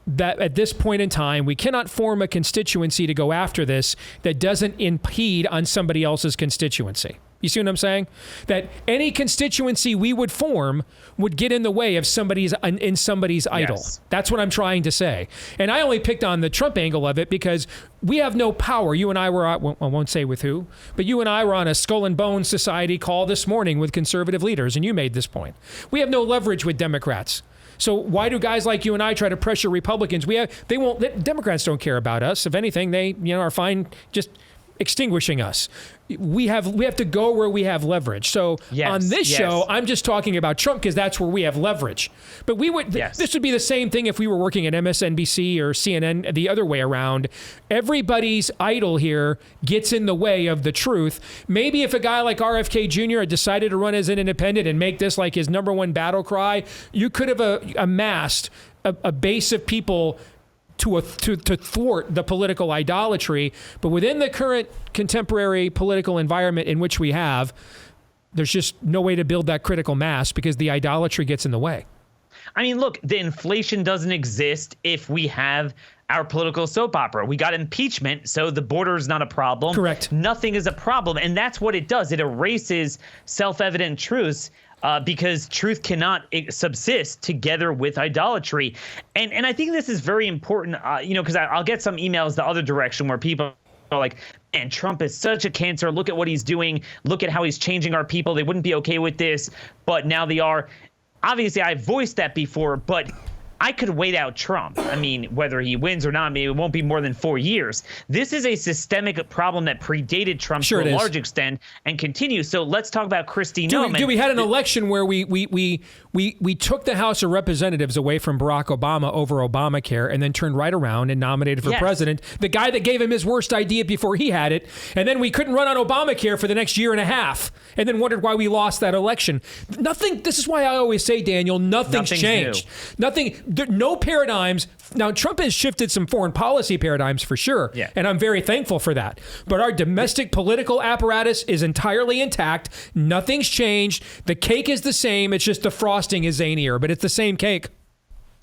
that at this point in time, we cannot form a constituency to go after this that doesn't impede on somebody else's constituency. You see what I'm saying? That any constituency we would form would get in the way of somebody's idol. Yes. That's what I'm trying to say. And I only picked on the Trump angle of it because we have no power. You and I were, I won't say with who, but you and I were on a Skull and Bones Society call this morning with conservative leaders, and you made this point. We have no leverage with Democrats. So why do guys like you and I try to pressure Republicans? Democrats don't care about us. If anything, they are fine just extinguishing us. We have to go where we have leverage. So on this show, I'm just talking about Trump because that's where we have leverage. But this would be the same thing if we were working at MSNBC or CNN the other way around. Everybody's idol here gets in the way of the truth. Maybe if a guy like RFK Jr. had decided to run as an independent and make this like his number one battle cry, you could have amassed a base of people to thwart the political idolatry. But within the current contemporary political environment in which we have, there's just no way to build that critical mass because the idolatry gets in the way. I mean, look, the inflation doesn't exist if we have our political soap opera. We got impeachment, so the border is not a problem. Correct. Nothing is a problem. And that's what it does. It erases self-evident truths. Because truth cannot subsist together with idolatry. And I think this is very important, because I'll get some emails the other direction where people are like, man, Trump is such a cancer. Look at what he's doing. Look at how he's changing our people. They wouldn't be okay with this, but now they are. Obviously, I've voiced that before, but I could wait out Trump. I mean, whether he wins or not, maybe it won't be more than 4 years. This is a systemic problem that predated Trump to a large extent and continues. So let's talk about Kristi Noem. We had an election where we took the House of Representatives away from Barack Obama over Obamacare and then turned right around and nominated for president the guy that gave him his worst idea before he had it. And then we couldn't run on Obamacare for the next year and a half and then wondered why we lost that election. This is why I always say, Daniel, nothing's changed. No paradigms. Now, Trump has shifted some foreign policy paradigms for sure, and I'm very thankful for that. But our domestic political apparatus is entirely intact. Nothing's changed. The cake is the same. It's just the frosting is zanier, but it's the same cake.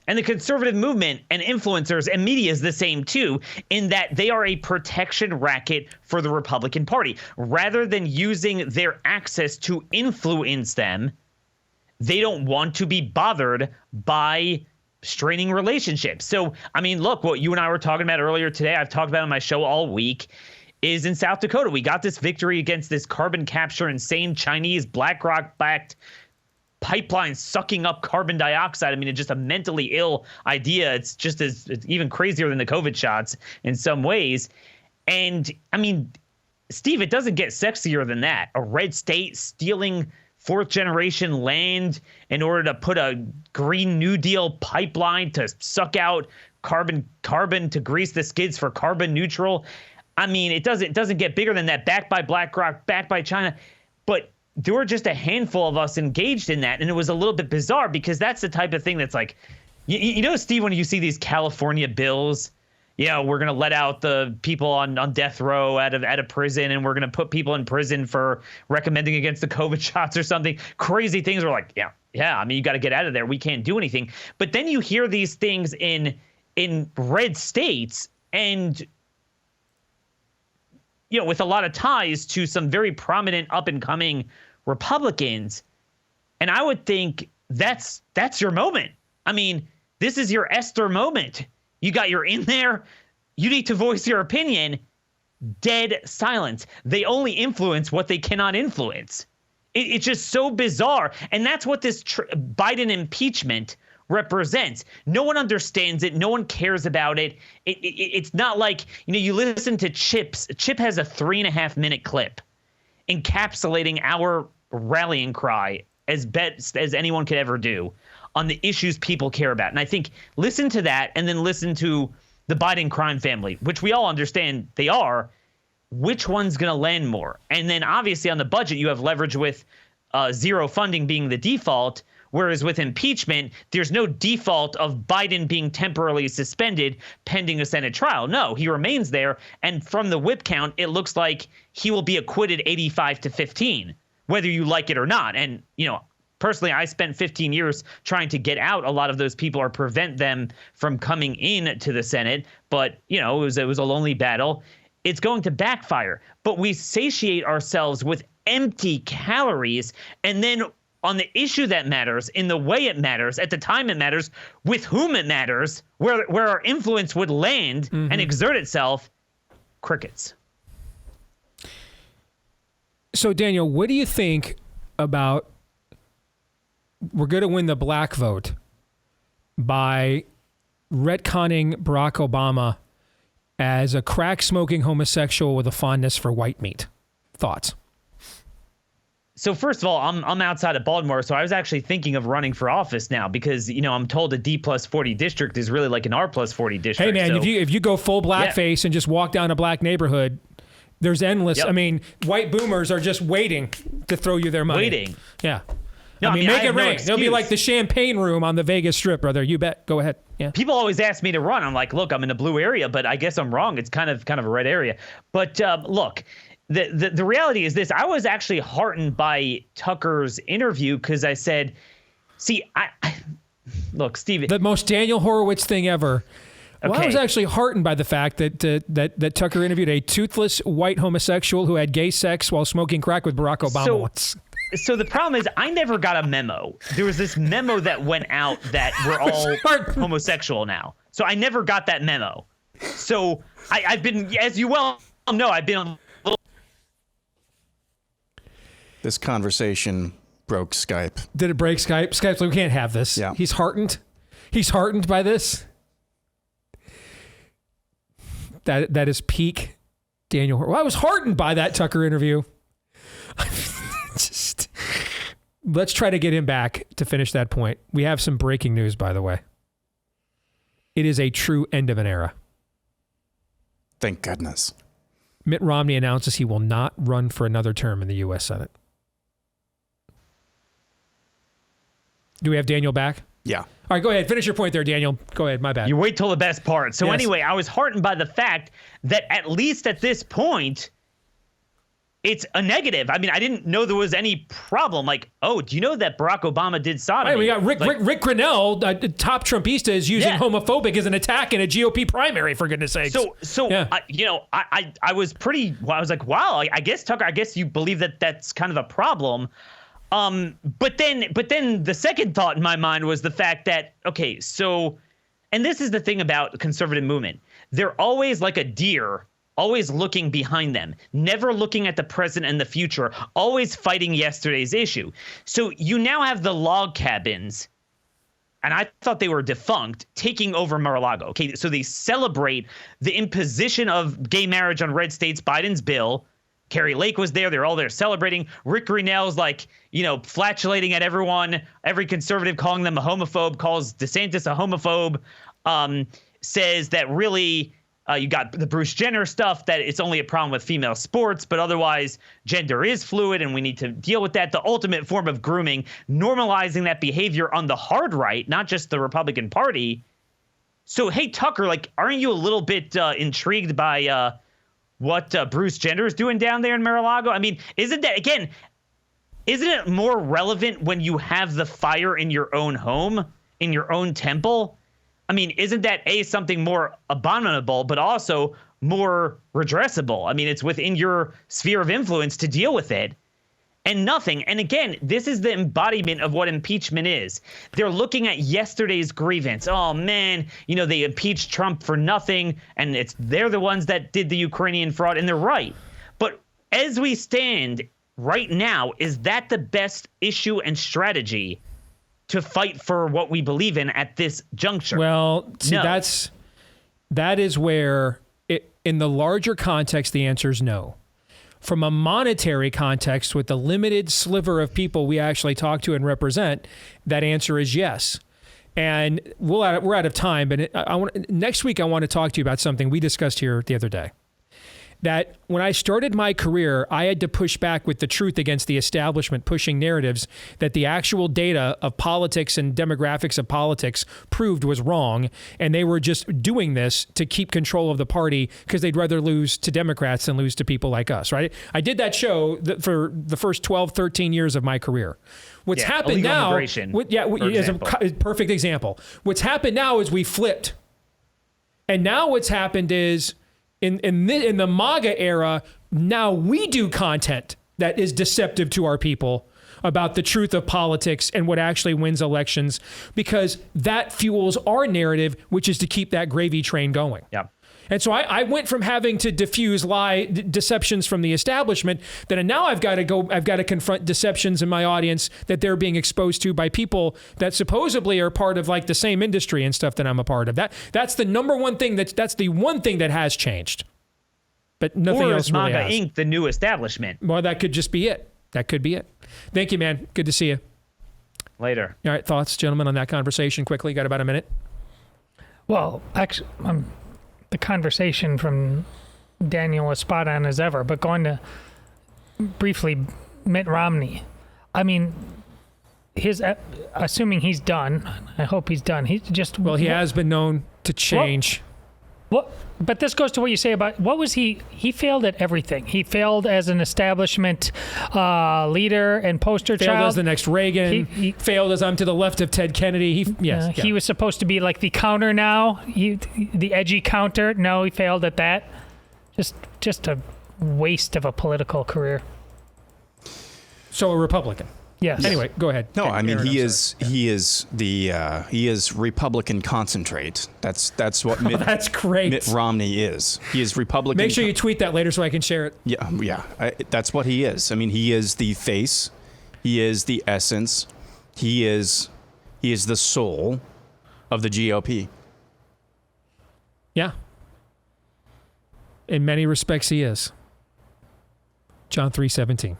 And the conservative movement and influencers and media is the same, too, in that they are a protection racket for the Republican Party. Rather than using their access to influence them, they don't want to be bothered by straining relationships. So, I mean, look, what you and I were talking about earlier today, I've talked about on my show all week, is in South Dakota. We got this victory against this carbon capture, insane Chinese BlackRock-backed pipeline sucking up carbon dioxide. I mean, it's just a mentally ill idea. It's even crazier than the COVID shots in some ways. And, I mean, Steve, it doesn't get sexier than that. A red state stealing fourth-generation land in order to put a Green New Deal pipeline to suck out carbon to grease the skids for carbon neutral. I mean, it doesn't get bigger than that. Backed by BlackRock, backed by China. But there were just a handful of us engaged in that, and it was a little bit bizarre because that's the type of thing that's like, you know, Steve, when you see these California bills, we're going to let out the people on death row out of prison, and we're going to put people in prison for recommending against the COVID shots or something. Crazy things. We're like, I mean, you got to get out of there. We can't do anything. But then you hear these things in red states and, with a lot of ties to some very prominent up-and-coming Republicans. And I would think that's your moment. I mean, this is your Esther moment. You're in there. You need to voice your opinion. Dead silence. They only influence what they cannot influence. It's just so bizarre. And that's what this Biden impeachment represents. No one understands it. No one cares about it. It's not like, you listen to Chip's. Chip has a 3.5-minute clip encapsulating our rallying cry as best as anyone could ever do on the issues people care about. And I think listen to that and then listen to the Biden crime family, which we all understand they are. Which one's going to land more? And then obviously on the budget, you have leverage with zero funding being the default, whereas with impeachment, there's no default of Biden being temporarily suspended pending a Senate trial. No, he remains there. And from the whip count, it looks like he will be acquitted 85-15, whether you like it or not. And, personally, I spent 15 years trying to get out a lot of those people or prevent them from coming in to the Senate. But, it was a lonely battle. It's going to backfire. But we satiate ourselves with empty calories. And then on the issue that matters, in the way it matters, at the time it matters, with whom it matters, where our influence would land and exert itself, crickets. So, Daniel, what do you think about we're going to win the black vote by retconning Barack Obama as a crack-smoking homosexual with a fondness for white meat? Thoughts? So first of all, I'm outside of Baltimore, so I was actually thinking of running for office now because, I'm told a D+40 district is really like an R+40 district. Hey, man, so, if you go full blackface and just walk down a black neighborhood, there's endless. Yep. I mean, white boomers are just waiting to throw you their money. Waiting. Yeah. No, I mean, make I it have no rain. excuse. It'll be like the Champagne Room on the Vegas Strip, brother. You bet. Go ahead. Yeah. People always ask me to run. I'm like, look, I'm in a blue area, but I guess I'm wrong. It's kind of a red area. But look, the reality is this. I was actually heartened by Tucker's interview because I said, see, look, Steve. The most Daniel Horowitz thing ever. Okay. Well, I was actually heartened by the fact that Tucker interviewed a toothless white homosexual who had gay sex while smoking crack with Barack Obama once. So the problem is I never got a memo. There was this memo that went out that we're all homosexual now. So I never got that memo. So I've been, as you well know, I've been on. This conversation broke Skype. Did it break Skype? Skype's like, we can't have this. Yeah. He's heartened. He's heartened by this. That is peak Daniel. Well, I was heartened by that Tucker interview. Just let's try to get him back to finish that point. We have some breaking news, by the way. It is a true end of an era. Thank goodness. Mitt Romney announces he will not run for another term in the U.S. Senate. Do we have Daniel back? Yeah. All right, go ahead. Finish your point there, Daniel. Go ahead. My bad. You wait till the best part. So Yes. anyway, I was heartened by the fact that at least at this point, it's a negative. I mean, I didn't know there was any problem. Like, oh, do you know that Barack Obama did sodomy? Right, we got Rick Grinnell, top Trumpista, is using homophobic as an attack in a GOP primary, for goodness sakes. So yeah. I was pretty. I was like, wow. I guess Tucker. I guess you believe that that's kind of a problem. But then the second thought in my mind was the fact that, okay, so, and this is the thing about conservative movement. They're always like a deer, always looking behind them, never looking at the present and the future, always fighting yesterday's issue. So you now have the log cabins, and I thought they were defunct, taking over Mar-a-Lago. Okay, so they celebrate the imposition of gay marriage on red states, Biden's bill. Carrie Lake was there. They're all there celebrating. Rick Grinnell's like, flatulating at everyone. Every conservative calling them a homophobe, calls DeSantis a homophobe, says that really you got the Bruce Jenner stuff, that it's only a problem with female sports, but otherwise gender is fluid and we need to deal with that. The ultimate form of grooming, normalizing that behavior on the hard right, not just the Republican Party. So, hey, Tucker, like, aren't you a little bit intrigued by what Bruce Jenner is doing down there in Mar-a-Lago? I mean, isn't it more relevant when you have the fire in your own home, in your own temple? I mean, isn't that something more abominable, but also more redressable? I mean, it's within your sphere of influence to deal with it. And nothing. And again, this is the embodiment of what impeachment is. They're looking at yesterday's grievance. Oh, man, they impeached Trump for nothing, and they're the ones that did the Ukrainian fraud, and they're right. But as we stand right now, is that the best issue and strategy to fight for what we believe in at this juncture? Well, see, No. that is where, in the larger context, the answer is no. From a monetary context, with the limited sliver of people we actually talk to and represent, that answer is yes. And we're out of time, but next week I want to talk to you about something we discussed here the other day. That when I started my career, I had to push back with the truth against the establishment pushing narratives that the actual data of politics and demographics of politics proved was wrong. And they were just doing this to keep control of the party because they'd rather lose to Democrats than lose to people like us, right? I did that show for the first 12, 13 years of my career. What's happened now, as a perfect example. What's happened now is we flipped. And now what's happened is, in the MAGA era, now we do content that is deceptive to our people about the truth of politics and what actually wins elections, because that fuels our narrative, which is to keep that gravy train going. Yeah. And so I went from having to diffuse deceptions from the establishment, then now I've got to confront deceptions in my audience that they're being exposed to by people that supposedly are part of like the same industry and stuff that I'm a part of. That's the number one thing that's the one thing that has changed. But nothing or else is really MAGA has. Inc. the new establishment? Well, that could just be it. That could be it. Thank you, man. Good to see you. Later. All right, thoughts, gentlemen, on that conversation quickly? Got about a minute? Well, actually, the conversation from Daniel was spot on as ever, but going to briefly Mitt Romney. I mean, assuming he's done, I hope he's done. He has been known to change. But this goes to what you say about what was he failed at everything. He failed as an establishment leader and poster child. Failed as the next Reagan. He failed as I'm to the left of Ted Kennedy. He was supposed to be like the counter now, the edgy counter. No, he failed at that. Just a waste of a political career. So a Republican. Yes. Anyway, go ahead. No, I mean he is Republican concentrate. That's what that's great. Mitt Romney is. He is Republican. Make sure you tweet that later so I can share it. Yeah. That's what he is. I mean, he is the face. He is the essence. He is the soul of the GOP. Yeah. In many respects, he is. John 3:17.